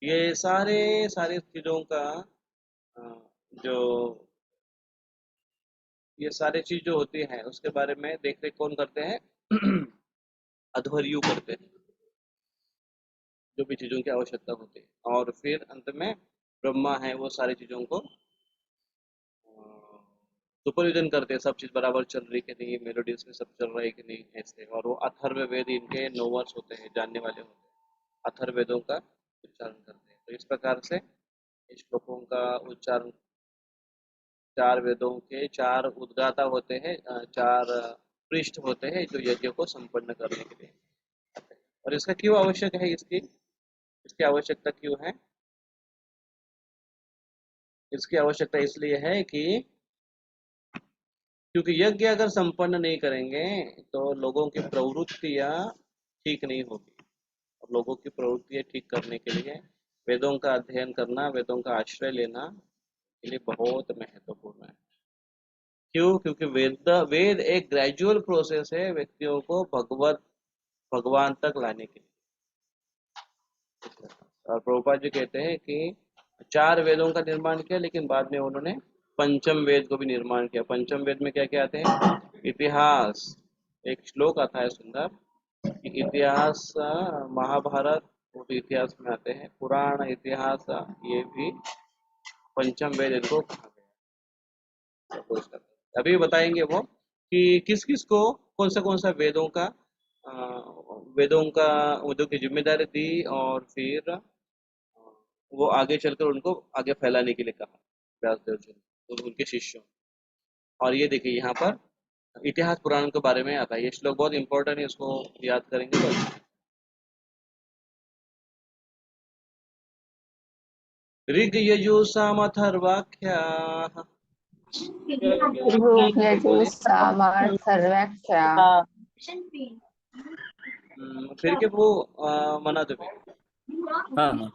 ये सारे सारे चीजों का अ, जो ये सारे चीज जो होती हैं उसके बारे में देख रेख कौन करते हैं? अध्वर्यु करते हैं, जो भी चीजों की आवश्यकता होती है। और फिर अंत में ब्रह्मा है, वो सारी चीजों को सुपरविजन करते हैं, सब चीज बराबर चल रही कि नहीं, मेलोडीज में सब चल रहा है कि नहीं, ऐसे। और वो अथर्व वेद, इनके 9 वर्ष होते हैं, जानने वाले होते हैं, अथर्व वेदों का उच्चारण करते हैं। तो इस प्रकार से इन श्लोकों का उच्चारण, 4 वेदों के 4 उद्गाता होते हैं, 4 पृष्ठ होते हैं जो यज्ञ को संपन्न करने के लिए आते हैं। और इसका क्यों आवश्यक है, इसकी आवश्यकता क्यों है? इसकी आवश्यकता इसलिए है कि क्योंकि यज्ञ अगर संपन्न नहीं करेंगे तो लोगों की प्रवृत्तियां ठीक नहीं होगी। और लोगों की प्रवृत्तियां ठीक करने के लिए वेदों का अध्ययन करना, वेदों का आश्रय लेना के लिए बहुत महत्वपूर्ण है। क्यों? क्योंकि वेद एक ग्रेजुअल प्रोसेस है व्यक्तियों को भगवान तक लाने के लिए। और प्रभुपाद जी कहते हैं कि 4 वेदों का निर्माण किया, लेकिन बाद में उन्होंने पंचम वेद को भी निर्माण किया। पंचम वेद में क्या क्या आते हैं? इतिहास, एक श्लोक आता है सुंदर कि इतिहास, महाभारत वो भी इतिहास में आते हैं, पुराण, इतिहास, ये भी पंचम वेद इनको कहा गया। अभी बताएंगे वो कि किस किस को कौन सा वेदों की जिम्मेदारी दी, और फिर वो आगे चलकर उनको आगे फैलाने के लिए कहा व्यासदेव जी ने उनके शिष्यों। और ये देखिए यहाँ पर इतिहास पुराण के बारे में आता है, ये श्लोक बहुत इंपॉर्टेंट है, इसको याद करेंगे तो अच्छा। ऋग यजु साम अथर्वाख्याः। हाँ, फिर के वो मना तुम्हें हाँ हाँ,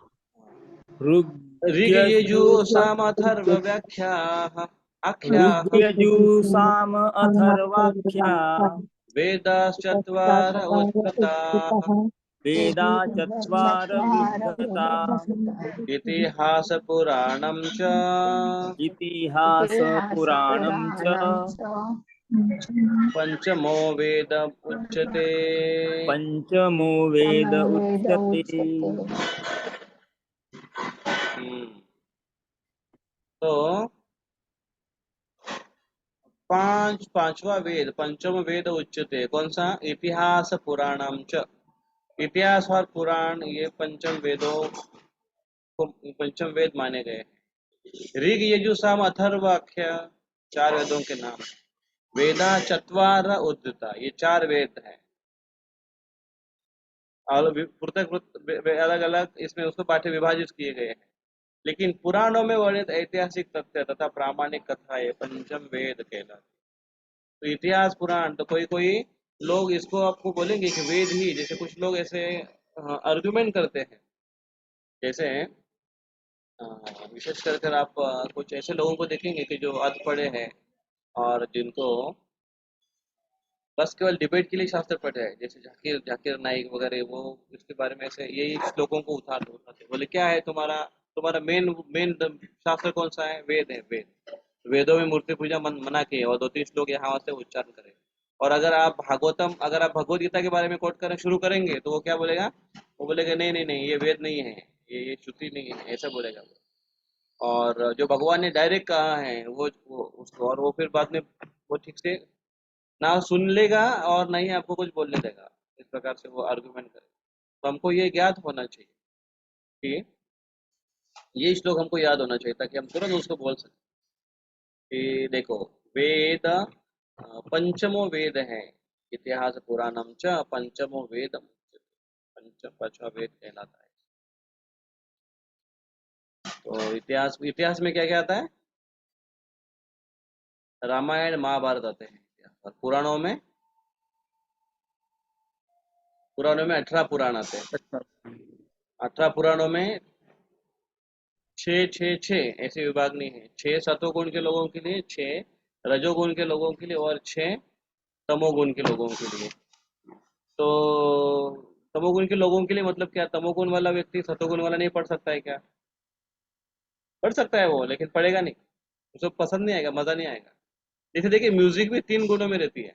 ऋग ऋग यजु साम अथर्वव्याख्याः आख्याः ऋग्यजु साम अथर्वाख्या, वेदाश्चत्वार उद्धृताः वेदा चत्वार उद्धता, इतिहासपुराणं च इतिहास पुराणं च पंचमो वेद उच्यते। पंचमो वेद उच्यते। तो पांचवा वेद, पंचम वेद उच्यते, कौन सा? इतिहास पुराणम च। इतिहास और पुराण ये पंचम वेदों को पंचम वेद माने गए। ऋग यजु साम अथर्वाख्य 4 वेदों के नाम। वेदा चत्वार उद्धता, ये 4 वेद हैं। और पृथक अलग अलग इसमें उसको पाठ्य विभाजित किए गए हैं, लेकिन पुराणों में वर्णित ऐतिहासिक तथ्य तथा प्रामाणिक कथाएं पंचम वेद कहलाती। तो इतिहास पुराण, तो कोई कोई लोग इसको आपको बोलेंगे कि वेद ही, जैसे कुछ लोग ऐसे आर्गुमेंट करते हैं। जैसे विशेष कर आप कुछ ऐसे लोगों को देखेंगे कि जो अधपढ़े हैं और जिनको बस केवल डिबेट के लिए शास्त्र पढ़े हैं, जैसे जाकिर जाकिर नाइक वगैरह, वो इसके बारे में ऐसे यही श्लोकों को उठाते बोले क्या है तुम्हारा तुम्हारा मेन मेन शास्त्र कौन सा है? वेद है। वेद, वेदों में मूर्ति पूजा मना की है, और 2-3 श्लोक यहाँ से उच्चारण करें। और अगर आप भगवत गीता के बारे में कोट करना शुरू करेंगे तो वो क्या बोलेगा, वो बोलेगा नहीं नहीं नहीं, ये वेद नहीं है, ये श्रुति नहीं है, ऐसा बोलेगा वो। और जो भगवान ने डायरेक्ट कहा है वो उसको, और वो फिर बाद में वो ठीक से ना सुन लेगा और ना ही आपको कुछ बोलने देगा, इस प्रकार से वो आर्गुमेंट करे। तो हमको ये ज्ञात होना चाहिए कि ये श्लोक हमको याद होना चाहिए, ताकि हम तुरंत उसको बोल सकें कि देखो, वेद पंचमो वेद है, इतिहास पुराणम च पंचमो वेद, पांचवा वेद कहलाता है। तो इतिहास में क्या क्या आता है? रामायण महाभारत आते हैं। और पुराणों में 18 पुराण आते हैं। 18 पुराणों में 6 ऐसे विभाग नहीं है। 6 सतोगुण के लोगों के लिए, 6 रजोगुण के लोगों के लिए और 6 तमोगुण के लोगों के लिए। तो तमोगुण के लोगों के लिए मतलब क्या? तमोगुण वाला व्यक्ति सतोगुण वाला नहीं पढ़ सकता है क्या? पढ़ सकता है वो, लेकिन पढ़ेगा नहीं, उसको पसंद नहीं आएगा, मजा नहीं आएगा। जैसे देखिए, म्यूजिक भी 3 गुणों में रहती है।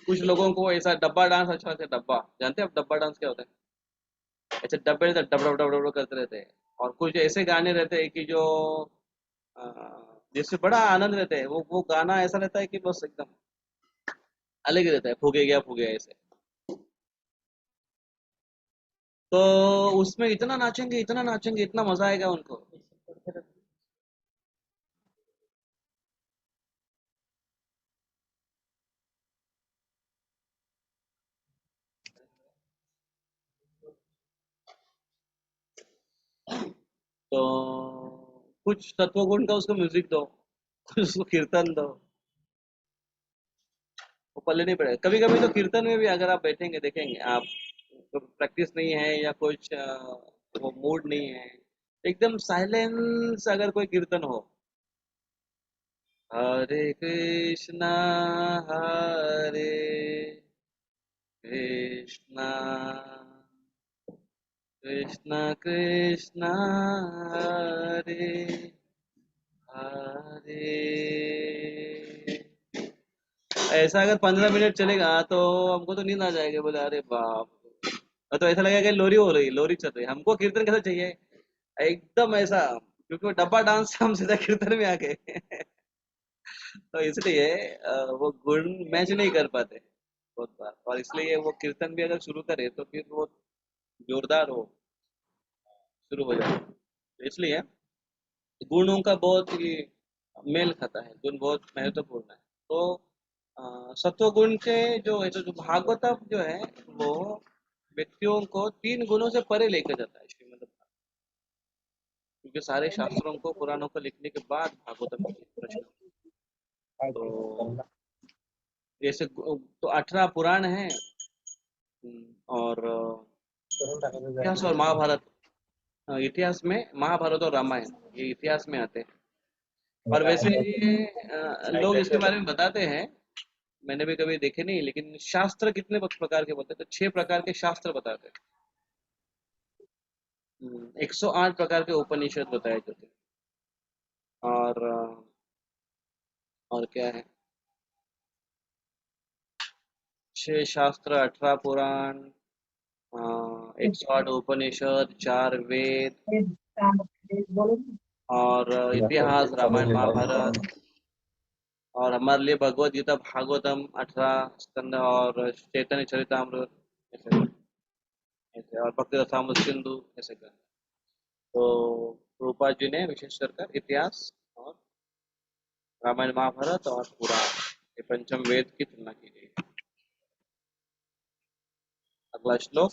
कुछ लोगों को ऐसा डब्बा डांस अच्छा लगता है। डब्बा जानते हैं आप? डब्बा डांस क्या होता है? ऐसे डब्बे डब डब डब डब करते रहते हैं। और कुछ ऐसे गाने रहते हैं कि जो जिससे बड़ा आनंद रहता है। वो गाना ऐसा रहता है कि बस एकदम अलग ही रहता है, फूगे गया ऐसे। तो उसमें इतना नाचेंगे, इतना मजा आएगा उनको। तो कुछ तत्वगुण का उसको म्यूजिक दो, कुछ उसको कीर्तन दो, वो पल्ले नहीं पड़ेगा। कभी कभी तो कीर्तन में भी अगर आप बैठेंगे, देखेंगे आप, तो प्रैक्टिस नहीं है या कुछ वो मूड नहीं है, एकदम साइलेंस अगर कोई कीर्तन हो, हरे कृष्णा कृष्ण कृष्ण हरे हरे, ऐसा अगर 15 मिनट चलेगा तो हमको तो नींद आ जाएगी। बोले अरे बाप, तो ऐसा लगेगा कि लोरी हो रही, लोरी चल रही। हमको कीर्तन कैसा चाहिए? एकदम ऐसा, क्योंकि वो डब्बा डांस से हम सीधा कीर्तन में आ गए। तो इसलिए वो गुण मैच नहीं कर पाते बहुत बार, और इसलिए वो कीर्तन भी अगर शुरू करे तो फिर वो जोरदार हो शुरू हो जाए। तो इसलिए गुणों का बहुत ही मेल खाता है, गुण बहुत महत्वपूर्ण है। तो सत्व गुण के जो है, जो भागवतम जो है, वो व्यक्तियों को 3 गुणों से परे लेकर जाता है श्रीमद् भागवत। क्योंकि सारे शास्त्रों को, पुराणों को लिखने के बाद भागवतम की रचना। तो जैसे तो 18 पुराण हैं, और इतिहास और महाभारत, इतिहास में महाभारत और रामायण ये इतिहास में आते हैं। और वैसे लोग इसके बारे में बताते हैं, मैंने भी कभी देखे नहीं, लेकिन शास्त्र कितने प्रकार के बोलते हैं? तो 6 प्रकार के शास्त्र बताते हैं। 108 प्रकार के उपनिषद बताए जाते हैं। और क्या है? 6 शास्त्र, 18 पुराण, 108 उपनिषद, 4 वेद, और इतिहास रामायण महाभारत, और हमारे लिए भगवत गीता भागवतम 18 स्कंद, और चैतन्य चरितामृत ऐसे ऐसे, और भक्ति रसामृत सिंधु ऐसे कर। तो रूपा जी ने विशेष कर इतिहास और रामायण महाभारत और पुराण, ये पंचम वेद की तुलना की गई है। अगला श्लोक।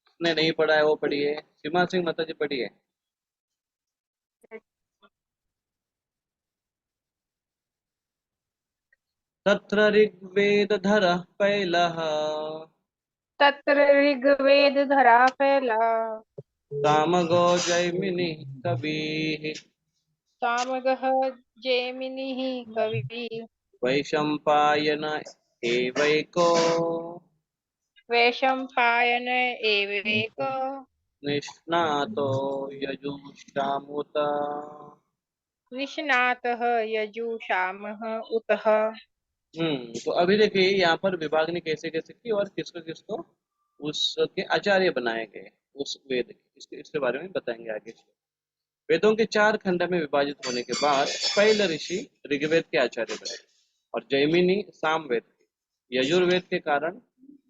उसने नहीं पढ़ा है वो पढ़िए। सीमा सिंह माता जी पढ़िए। तत्र ऋग्वेदधरः पैलः तत्र ऋग्वेदधरा फैला, सामगो जैमिनिः कविः सामगः जैमिनिः कवि, वैशम्पायन एवैको वैशंपायन एवेक निष्णातो यजुषामुत। निष्णातः यजुषामः उतः। तो अभी देखिए यहाँ पर विभाग ने कैसे कैसे की और किसको किसको उसके आचार्य बनाए गए उस वेद के, इसके बारे में बताएंगे आगे। वेदों के 4 खंड में विभाजित होने के बाद पहले ऋषि ऋग्वेद के आचार्य बने और जैमिनी सामवेद के, यजुर्वेद के कारण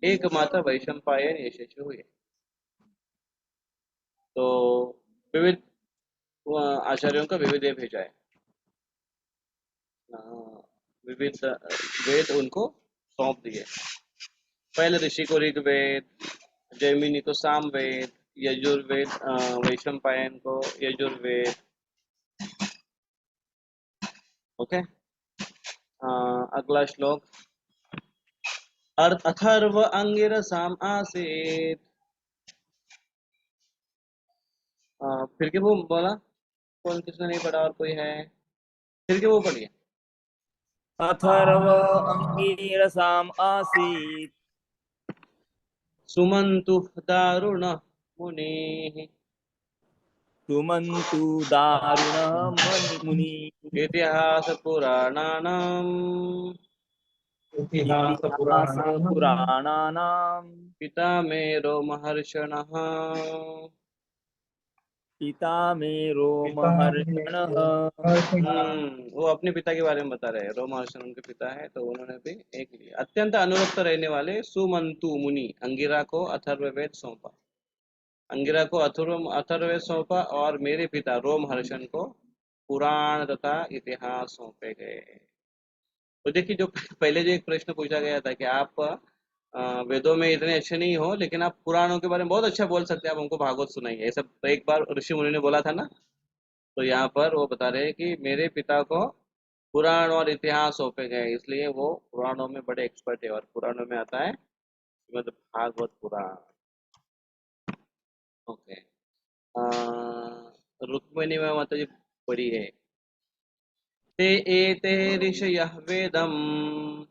एकमात्र वैशंपायन यशस्वी हुए। तो विविध आचार्यों का विविध भेजा है, विविध वेद उनको सौंप दिए। पहले ऋषि को ऋग्वेद, जैमिनी को सामवेद, यजुर्वेद वैशंपायन को यजुर्वेद। ओके, अगला श्लोक। अथर्व अंगिरसाम आसीत। फिर के वो बोला, कौन किसने नहीं पढ़ा और कोई है? फिर के वो पढ़िए। अथर्व अंगिरसाम आसीत् सुमन्तु दारुण मुनि सुमन्तु दारुणः मुनिः इतिहास पुराणानाम् इतिहास पुराणानां पितामेरो महर्षणः। पितामेरो महर्षणः। वो अपने पिता के बारे में बता रहे हैं। रोमहर्षण उनके पिता है, तो उन्होंने भी एक लिया। अत्यंत अनुरक्त रहने वाले सुमंतु मुनि अंगिरा को अथर्ववेद सौंपा। अंगिरा को अथर्ववेद सौंपा और मेरे पिता रोमहर्षण को पुराण तथा इतिहास सौंपे गए। तो देखिए, जो पहले जो एक प्रश्न पूछा गया था कि आप वेदों में इतने अच्छे नहीं हो लेकिन आप पुराणों के बारे में बहुत अच्छा बोल सकते हैं, आप हमको भागवत सुनाइए, ऐसा तो एक बार ऋषि मुनि ने बोला था ना। तो यहाँ पर वो बता रहे हैं कि मेरे पिता को पुराण और इतिहास सौंपे गए, इसलिए वो पुराणों में बड़े एक्सपर्ट है। और पुराणों में आता है श्रीमद् भागवत पुराण। ओके, रुक्मिणी में माता जी पढ़ी है। ते एते ऋषयः वेदम्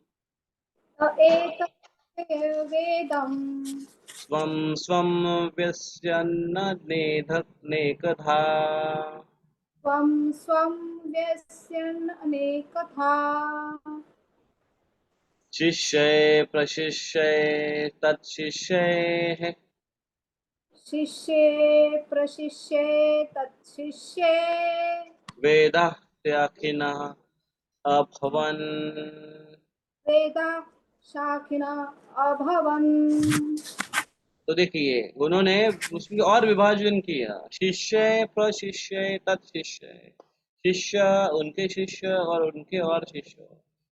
वेदं स्वं स्वं व्यस्यन्नेकधा स्वं स्वं व्यस्यन् अनेकथा शिष्यै प्रशिष्यै तत्शिष्यैः शिष्ये प्रशिष्ये तत्शिष्ये वेदाः त्याखिनः अभवन्। वेदा शाखिना अभवन्। तो देखिए उन्होंने उसमें और विभाजन किया, शिष्य प्रशिष्य तत्शिष्य। शिष्य, उनके शिष्य और उनके और शिष्य,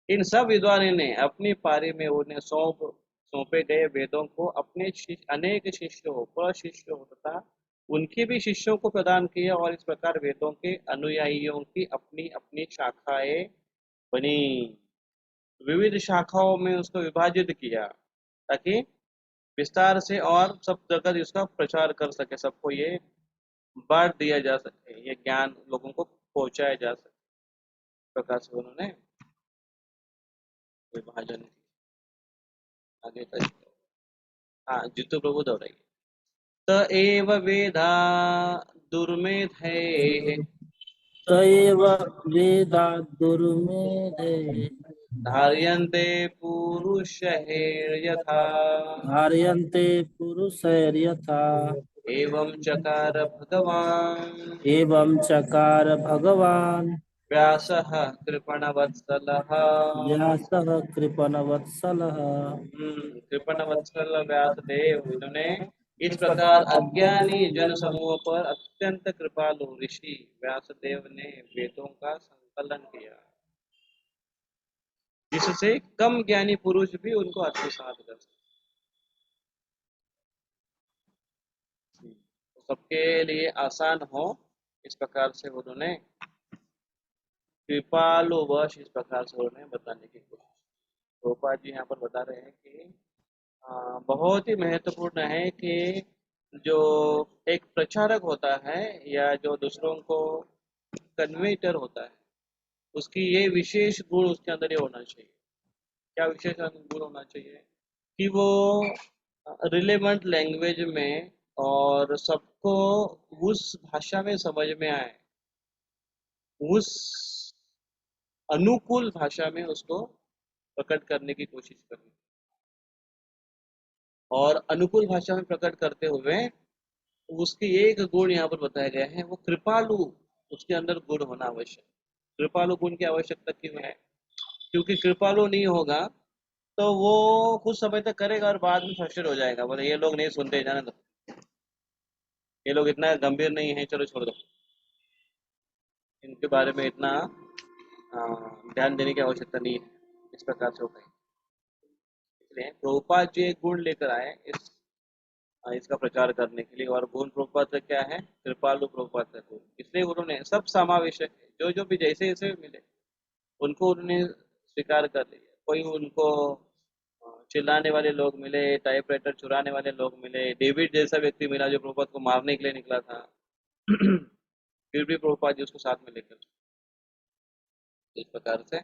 इन सब विद्वानों ने अपनी पारी में उन्हें सौंपे गए वेदों को अपने अनेक शिष्यों प्रशिष्यों तथा उनके भी शिष्यों को प्रदान किया। और इस प्रकार वेदों के अनुयायियों की अपनी अपनी शाखाएं बनी, विविध शाखाओं में उसको विभाजित किया ताकि विस्तार से और सब जगह इसका प्रचार कर सके, सबको ये बांट दिया जा सके, ये ज्ञान लोगों को पहुंचाया जा सके। इस प्रकार से उन्होंने विभाजन आगे का। हाँ, जितु प्रभु दोहराइए। त एव वेदा दुर्मेधे त एव वेदा दुर्मेधे धार्यन्ते पुरुषैर्यथा धार्यन्ते पुरुषैर्यथा एवं चकार भगवान् एवं चकार भगवान् व्यासः कृपणवत्सलः। व्यासः कृपणवत्सलः। कृपणवत्सल व्यासदेव, इन्होंने इस प्रकार अज्ञानी जन समूह पर अत्यंत कृपालु ऋषि व्यासदेव ने वेदों का संकलन किया, जिससे कम ज्ञानी पुरुष भी उनको आत्मसात कर सके, सबके लिए आसान हो। इस प्रकार से उन्होंने कृपालु वश इस प्रकार से उन्हें बताने की कोशिश। गोपाल जी यहाँ पर बता रहे हैं कि बहुत ही महत्वपूर्ण है कि जो एक प्रचारक होता है या जो दूसरों को कन्वेटर होता है, उसकी ये विशेष गुण उसके अंदर ये होना चाहिए। क्या विशेष गुण होना चाहिए कि वो रिलेवेंट लैंग्वेज में और सबको उस भाषा में समझ में आए, उस अनुकूल भाषा में उसको प्रकट करने की कोशिश करनी। और अनुकूल भाषा में प्रकट करते हुए उसकी एक गुण यहाँ पर बताया गया है, वो कृपालु, उसके अंदर गुण होना आवश्यक। कृपालु गुण की आवश्यकता क्यों है? क्योंकि कृपालु नहीं होगा तो वो कुछ समय तक करेगा और बाद में फ्रस्ट्रेट हो जाएगा, बोले ये लोग नहीं सुनते, जाने दो, ये लोग इतना गंभीर नहीं है, चलो छोड़ दो, इनके बारे में इतना ध्यान देने की आवश्यकता नहीं है, इस प्रकार से हो गई। इसलिए प्रभुपाद जी एक गुण लेकर आए इसका प्रचार करने के लिए, और गुण प्रभुपाद का क्या है? कृपालु प्रभुपाद का गुण। इसलिए उन्होंने सब समावेशक है, जो जो भी जैसे जैसे मिले उनको उन्होंने स्वीकार कर लिया। कोई उनको चिल्लाने वाले लोग मिले, टाइपराइटर चुराने वाले लोग मिले, डेविड जैसा व्यक्ति मिला जो प्रभुपाद को मारने के लिए निकला था फिर भी प्रभुपाद जी उसको साथ में लेकर, इस प्रकार से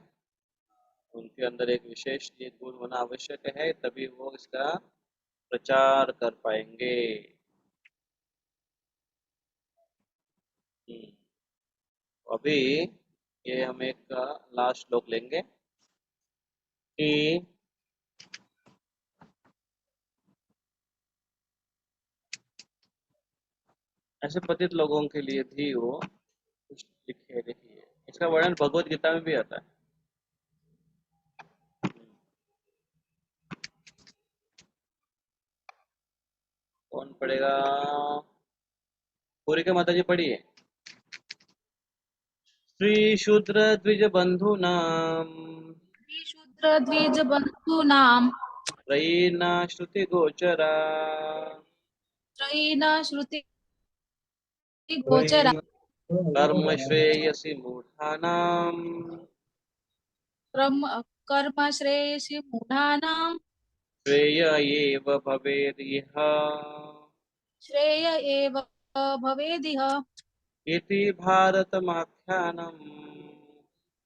उनके अंदर एक विशेष ये गुण होना आवश्यक है, तभी वो इसका प्रचार कर पाएंगे। अभी ये हम एक लास्ट श्लोक लेंगे कि ऐसे पतित लोगों के लिए भी वो कुछ लिखे लिखी है। इसका वर्णन भगवत गीता में भी आता है। कौन पढ़ेगा? पूरी के माता जी पढ़िए। श्री शूद्र द्विज बंधु नाम शूद्र द्विज बंधूनां त्रयीना श्रुति गोचरा त्रयीना श्रुति गोचरा कर्म श्रेयसी मूढ़ानाम कर्म श्रेयसी मूढ़ानां श्रेय एव भवेद् इह श्रेय एव भवेदिह इति भारतमाख्यानम्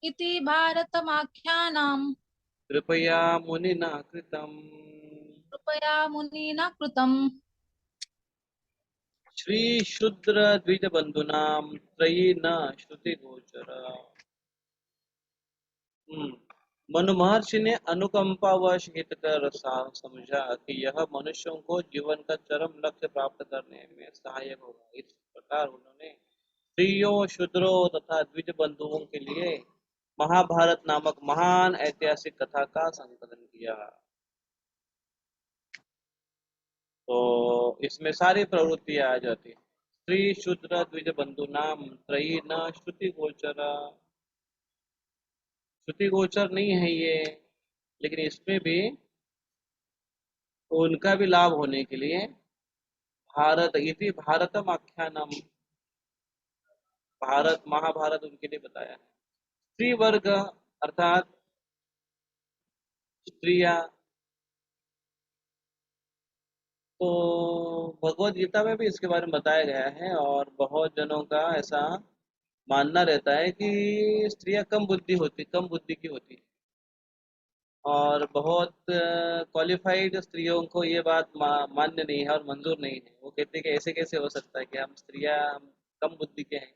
इति भारतमाख्यानं कृपया मुनिना कृतम्। कृपया मुनिना कृतम्। श्री शूद्र द्विज बंधुनाम त्रयी न श्रुति गोचरा। मनु महर्षि ने अनुकंपावश हित कर समझा कि यह मनुष्यों को जीवन का चरम लक्ष्य प्राप्त करने में सहायक होगा। इस प्रकार उन्होंने स्त्रियों, शूद्रों तथा द्विज बंधुओं के लिए महाभारत नामक महान ऐतिहासिक कथा का संकलन किया। तो इसमें सारी प्रवृत्तियां आ जाती है। स्त्री शूद्र द्विज बंधु नाम त्रयी न श्रुति गोचरा। श्रुति गोचर नहीं है ये, लेकिन इसमें भी उनका भी लाभ होने के लिए भारत इति भारतम आख्यानम, भारत महाभारत उनके लिए बताया है। स्त्री वर्ग अर्थात स्त्रियां, तो भगवत गीता में भी इसके बारे में बताया गया है, और बहुत जनों का ऐसा मानना रहता है कि स्त्रियां कम बुद्धि की होती, और बहुत क्वालिफाइड स्त्रियों को ये बात मान्य नहीं है और मंजूर नहीं है। वो कहते हैं कि ऐसे कैसे हो सकता है कि हम स्त्रियां कम बुद्धि के हैं,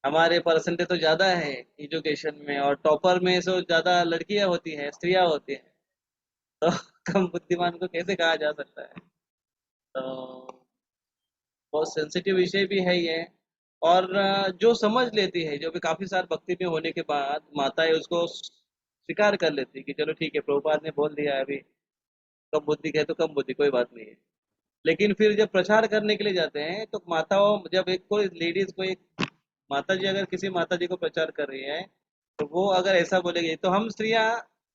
हमारे परसेंटेज तो ज़्यादा है एजुकेशन में, और टॉपर में से ज़्यादा लड़कियां होती हैं, स्त्रियां होती हैं, तो कम बुद्धिमान को कैसे कहा जा सकता है? तो बहुत सेंसिटिव विषय भी है ये। और जो समझ लेती है, जो भी काफ़ी साल भक्ति में होने के बाद माताएं उसको स्वीकार कर लेती है कि चलो ठीक है, प्रभुपाद ने बोल दिया है, अभी कम बुद्धि है तो कम बुद्धि, कोई बात नहीं है। लेकिन फिर जब प्रचार करने के लिए जाते हैं तो माताओं, जब एक कोई लेडीज को, एक माता जी अगर किसी माता जी को प्रचार कर रही है, तो वो अगर ऐसा बोलेगी तो हम स्त्रियां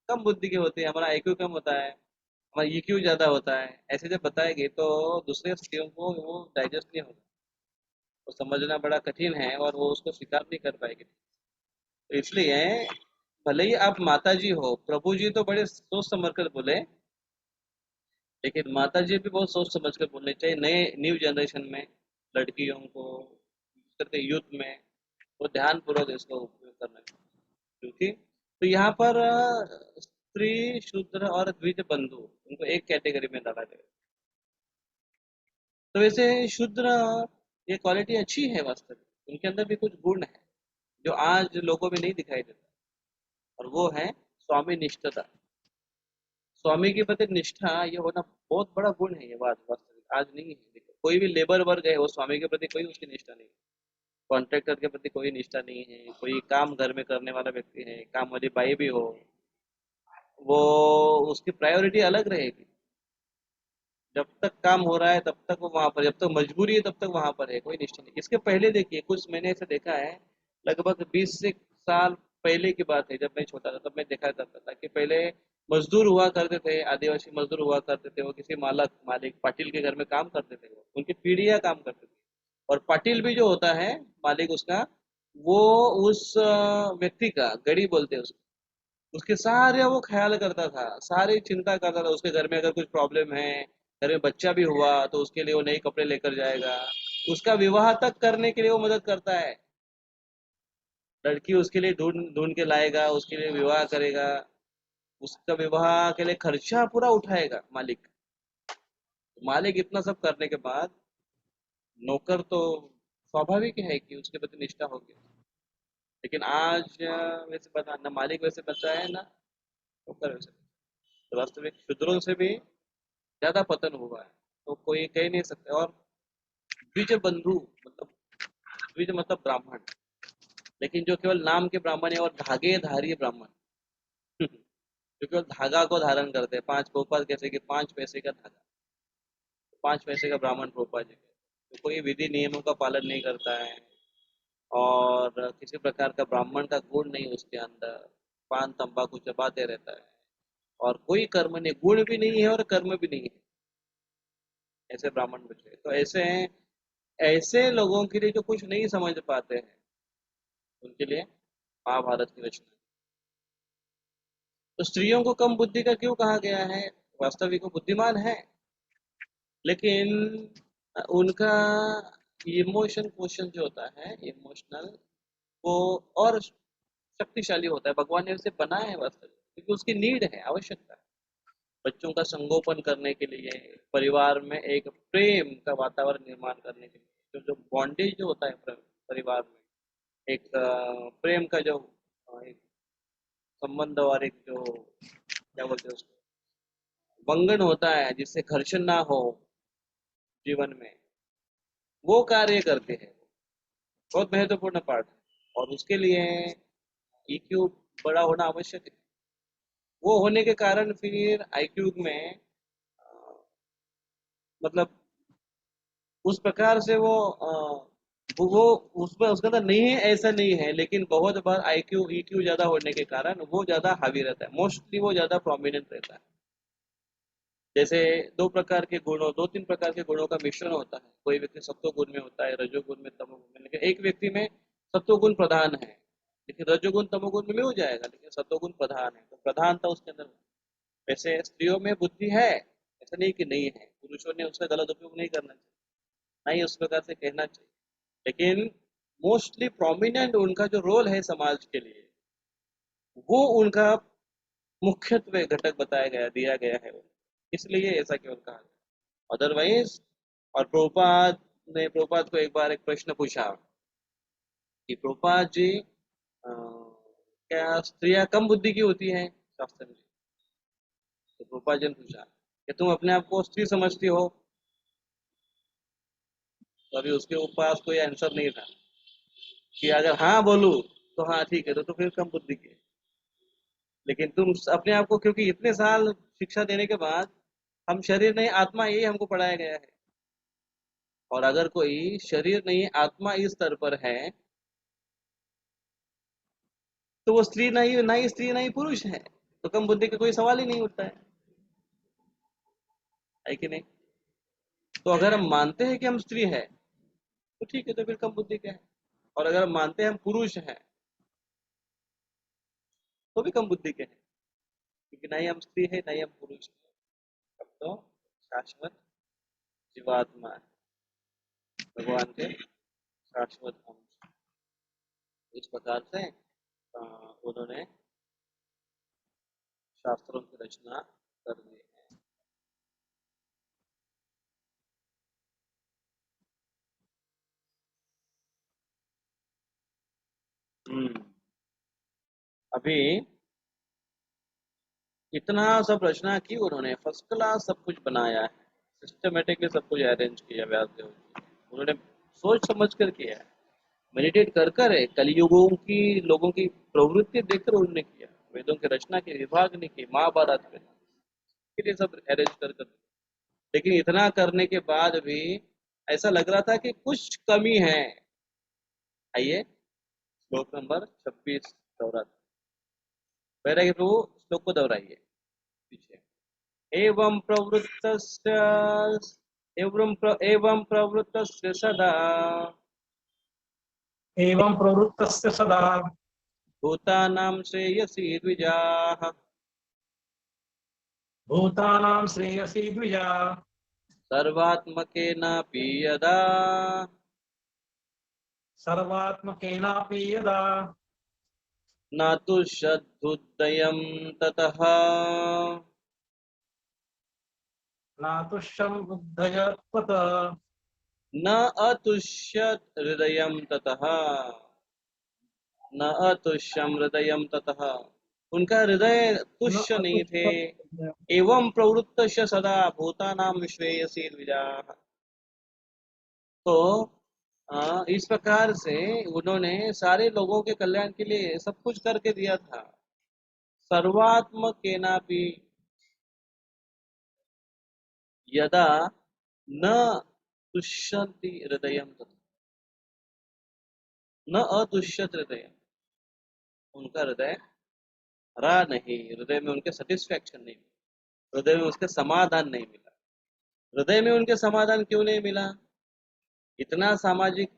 कम बुद्धि की होती है, हमारा आईक्यू कम होता है, हमारा ईक्यू ज़्यादा होता है, ऐसे जब बताएगी तो दूसरे स्त्रियों को वो डाइजेस्ट नहीं होगा, वो समझना बड़ा कठिन है और वो उसको स्वीकार नहीं कर पाएगी। तो इसलिए भले ही आप माता जी हो, प्रभु जी तो बड़े सोच समझ कर बोले, लेकिन माता जी भी बहुत सोच समझ कर बोलनी चाहिए। नए न्यू जनरेशन में लड़कियों को, करते यूथ में, वो ध्यान पूर्वक इसका उपयोग करना चाहिए। क्योंकि तो यहाँ पर स्त्री, शूद्र और द्विज बंधु, उनको एक कैटेगरी में डाला गया। तो वैसे शूद्र, ये क्वालिटी अच्छी है वास्तव में, उनके अंदर भी कुछ गुण है जो आज लोगों में नहीं दिखाई देता, और वो है स्वामी निष्ठता। स्वामी के प्रति निष्ठा ये होना बहुत बड़ा गुण है, ये बात वास्तविक आज नहीं है। देखो कोई भी लेबर वर्ग है, वो स्वामी के प्रति कोई उसकी निष्ठा नहीं है, कॉन्ट्रैक्टर के प्रति कोई निष्ठा नहीं है, कोई काम घर में करने वाला व्यक्ति है, काम वाली बाई भी हो, वो उसकी प्रायोरिटी अलग रहेगी। जब तक काम हो रहा है तब तक वो वहां पर, जब तक मजबूरी है तब तक वहां पर है, कोई निश्चय नहीं। इसके पहले देखिए, कुछ मैंने ऐसे देखा है, लगभग 20 से साल पहले की बात है, जब मैं छोटा था तब मैं देखा करता था कि पहले मजदूर हुआ करते थे, आदिवासी मजदूर हुआ करते थे, वो किसी मालिक पाटिल के घर में काम करते थे, वो उनकी पीढ़ियां काम करते थे। और पाटिल भी जो होता है मालिक उसका, वो उस व्यक्ति का, गड़ी बोलते हैं उसको, उसके सारे वो ख्याल करता था, सारी चिंता करता था। उसके घर में अगर कुछ प्रॉब्लम है, घर में बच्चा भी हुआ तो उसके लिए वो नए कपड़े लेकर जाएगा, उसका विवाह तक करने के लिए वो मदद करता है, लड़की उसके लिए ढूंढ ढूंढ के लाएगा, उसके लिए विवाह करेगा, उसका विवाह के लिए खर्चा पूरा उठाएगा मालिक। मालिक इतना सब करने के बाद नौकर तो स्वाभाविक है कि उसके प्रति निष्ठा होगी। लेकिन आज वैसे बता ना, मालिक वैसे बचा है ना नौकर वैसे, तो वास्तविक शूद्रों से भी ज्यादा पतन हुआ है, तो कोई कह नहीं सकते। और द्विज बंधु मतलब, द्विज मतलब ब्राह्मण, लेकिन जो केवल नाम के ब्राह्मण है, और धागे धारी ब्राह्मण जो केवल धागा को धारण करते हैं, 5 गोपाल कैसे कि 5 पैसे का धागा, 5 पैसे का ब्राह्मण प्रोपा जी, तो कोई विधि नियमों का पालन नहीं करता है, और किसी प्रकार का ब्राह्मण का गुण नहीं उसके अंदर, पान तंबाकू चबाते रहता है, और कोई कर्म नहीं, गुण भी नहीं है और कर्म भी नहीं है, ऐसे ब्राह्मण बचे। तो ऐसे हैं, ऐसे लोगों के लिए जो कुछ नहीं समझ पाते हैं, उनके लिए महाभारत की रचना। तो स्त्रियों को कम बुद्धि का क्यों कहा गया है? वास्तविक वो बुद्धिमान है, लेकिन उनका इमोशन क्वेश्चन जो होता है, इमोशनल, वो और शक्तिशाली होता है। भगवान ने उसे बनाया है वास्तविक, क्योंकि उसकी नीड है, आवश्यकता है, बच्चों का संगोपन करने के लिए, परिवार में एक प्रेम का वातावरण निर्माण करने के लिए, जो बॉन्डेज जो होता है परिवार में, एक प्रेम का जो एक संबंध, और एक जो क्या बोलते हैं उसको, वंगन होता है, जिससे घर्षण ना हो जीवन में, वो कार्य करते हैं, बहुत महत्वपूर्ण पार्ट है। और उसके लिए ईक्यू बड़ा होना आवश्यक है। वो होने के कारण फिर आईक्यू में मतलब उस प्रकार से वो उसमें उसके अंदर नहीं है, ऐसा नहीं है, लेकिन बहुत बार आईक्यू ईक्यू ज्यादा होने के कारण वो ज्यादा हावी रहता है, मोस्टली वो ज्यादा प्रोमिनेंट रहता है। जैसे दो तीन प्रकार के गुणों का मिश्रण होता है, कोई व्यक्ति सत्व गुण में होता है, रजोगुण में, तमोगुण में, लेकिन एक व्यक्ति में सत्व गुण प्रधान है, लेकिन रजोगुण तमोगुण में भी हो जाएगा, लेकिन सत्व गुण प्रधान है, तो प्रधानता उसके अंदर। वैसे स्त्रियों में बुद्धि है, ऐसा नहीं कि नहीं है, पुरुषों ने उसका गलत उपयोग नहीं करना चाहिए, ना ही उस प्रकार से कहना चाहिए, लेकिन मोस्टली प्रोमिनेंट उनका जो रोल है समाज के लिए, वो उनका मुख्यत्व घटक बताया गया, दिया गया है, इसलिए ऐसा केवल कहा गया। अदरवाइज, और प्रभुपाद को एक बार एक प्रश्न पूछा कि प्रभुपाद जी, क्या स्त्रियां कम बुद्धि की होती हैं शास्त्र में? तो प्रभुपाद जी ने पूछा कि तुम अपने आप को स्त्री समझती हो? तो अभी उसके पास कोई आंसर नहीं था, कि अगर हाँ बोलूं तो हाँ ठीक है, तो फिर कम बुद्धि की है। लेकिन तुम अपने आप को, क्योंकि इतने साल शिक्षा देने के बाद हम शरीर नहीं आत्मा, यही हमको पढ़ाया गया है, और अगर कोई शरीर नहीं आत्मा इस स्तर पर है, तो वो स्त्री नहीं, ना ही स्त्री ना ही पुरुष है, तो कम बुद्धि का कोई सवाल ही नहीं उठता है कि नहीं? तो अगर हम मानते हैं कि हम स्त्री है, तो ठीक है, तो फिर कम बुद्धि का है, और अगर हम मानते हैं हम पुरुष हैं, तो भी कम बुद्धि के हैं, क्योंकि ना ही हम स्त्री है ना ही हम पुरुष है, अब तो शाश्वत जीवात्मा है, भगवान के शाश्वत अंश। इस प्रकार से उन्होंने शास्त्रों की रचना करनी है। अभी इतना सब रचना की उन्होंने, फर्स्ट क्लास सब कुछ बनाया है, सिस्टमेटिकली सब कुछ अरेंज किया व्यासदेव जी। उन्होंने सोच समझ कर किया है, मेडिटेट कर कर है, कलयुगों की लोगों की प्रवृत्ति देखकर उन्होंने किया। वेदों की रचना की, विभाग नहीं की, महाभारत में के लिए सब अरेंज कर कर। लेकिन इतना करने के बाद भी ऐसा लग रहा था कि कुछ कमी है। आइए श्लोक नंबर 26 दोहराते, वैराग्य प्रभु श्लोक को दोहराइए पीछे। एवं प्रवृत्तस्य एवं प्रवृत्तस्य सदा एवं प्रवृत्तस्य सदा भूतानां श्रेयसी द्विजाः भूतानां श्रेयसी द्विजा सर्वात्मकेनापि यदा सर्वात्मकेनापि यदा न तुष्यद्भुदयं ततः नातुष्यं बुद्धय त्वत् न अतुष्यत् हृदयं ततः, न अतुष्यं हृदयं ततः, उनका हृदय तुष्य नहीं थे। एवं प्रवृत्तस्य सदा भूतानां श्रेयसी द्विजाः। तो इस प्रकार से उन्होंने सारे लोगों के कल्याण के लिए सब कुछ करके दिया था। सर्वात्मकेनापि यदा न तुष्यन्ति हृदयं तथा, न अतुष्यत हृदय, उनका हृदय भरा नहीं, हृदय में उनके सेटिस्फैक्शन नहीं मिला, हृदय में उसके समाधान नहीं मिला। हृदय में उनके समाधान क्यों नहीं मिला? इतना सामाजिक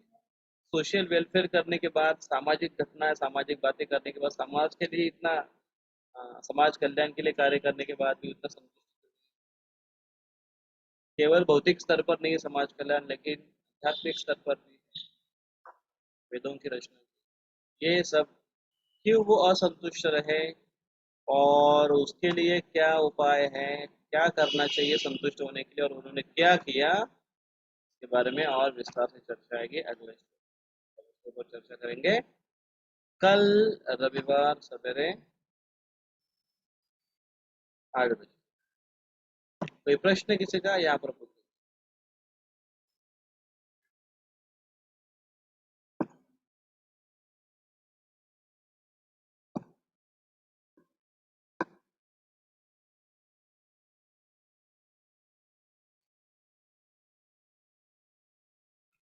सोशल वेलफेयर करने के बाद, सामाजिक घटनाएं, सामाजिक बातें करने के बाद, समाज के लिए इतना समाज कल्याण के लिए कार्य करने के बाद भी उतना संतुष्ट, केवल भौतिक स्तर पर नहीं समाज कल्याण, लेकिन आध्यात्मिक स्तर पर भी वेदों की रचना, ये सब क्यों वो असंतुष्ट रहे और उसके लिए क्या उपाय है, क्या करना चाहिए संतुष्ट होने के लिए, और उन्होंने क्या किया, इसके बारे में और विस्तार से चर्चा आएगी अगले पर चर्चा करेंगे कल रविवार सवेरे 8 बजे। कोई प्रश्न किसी का यहाँ पर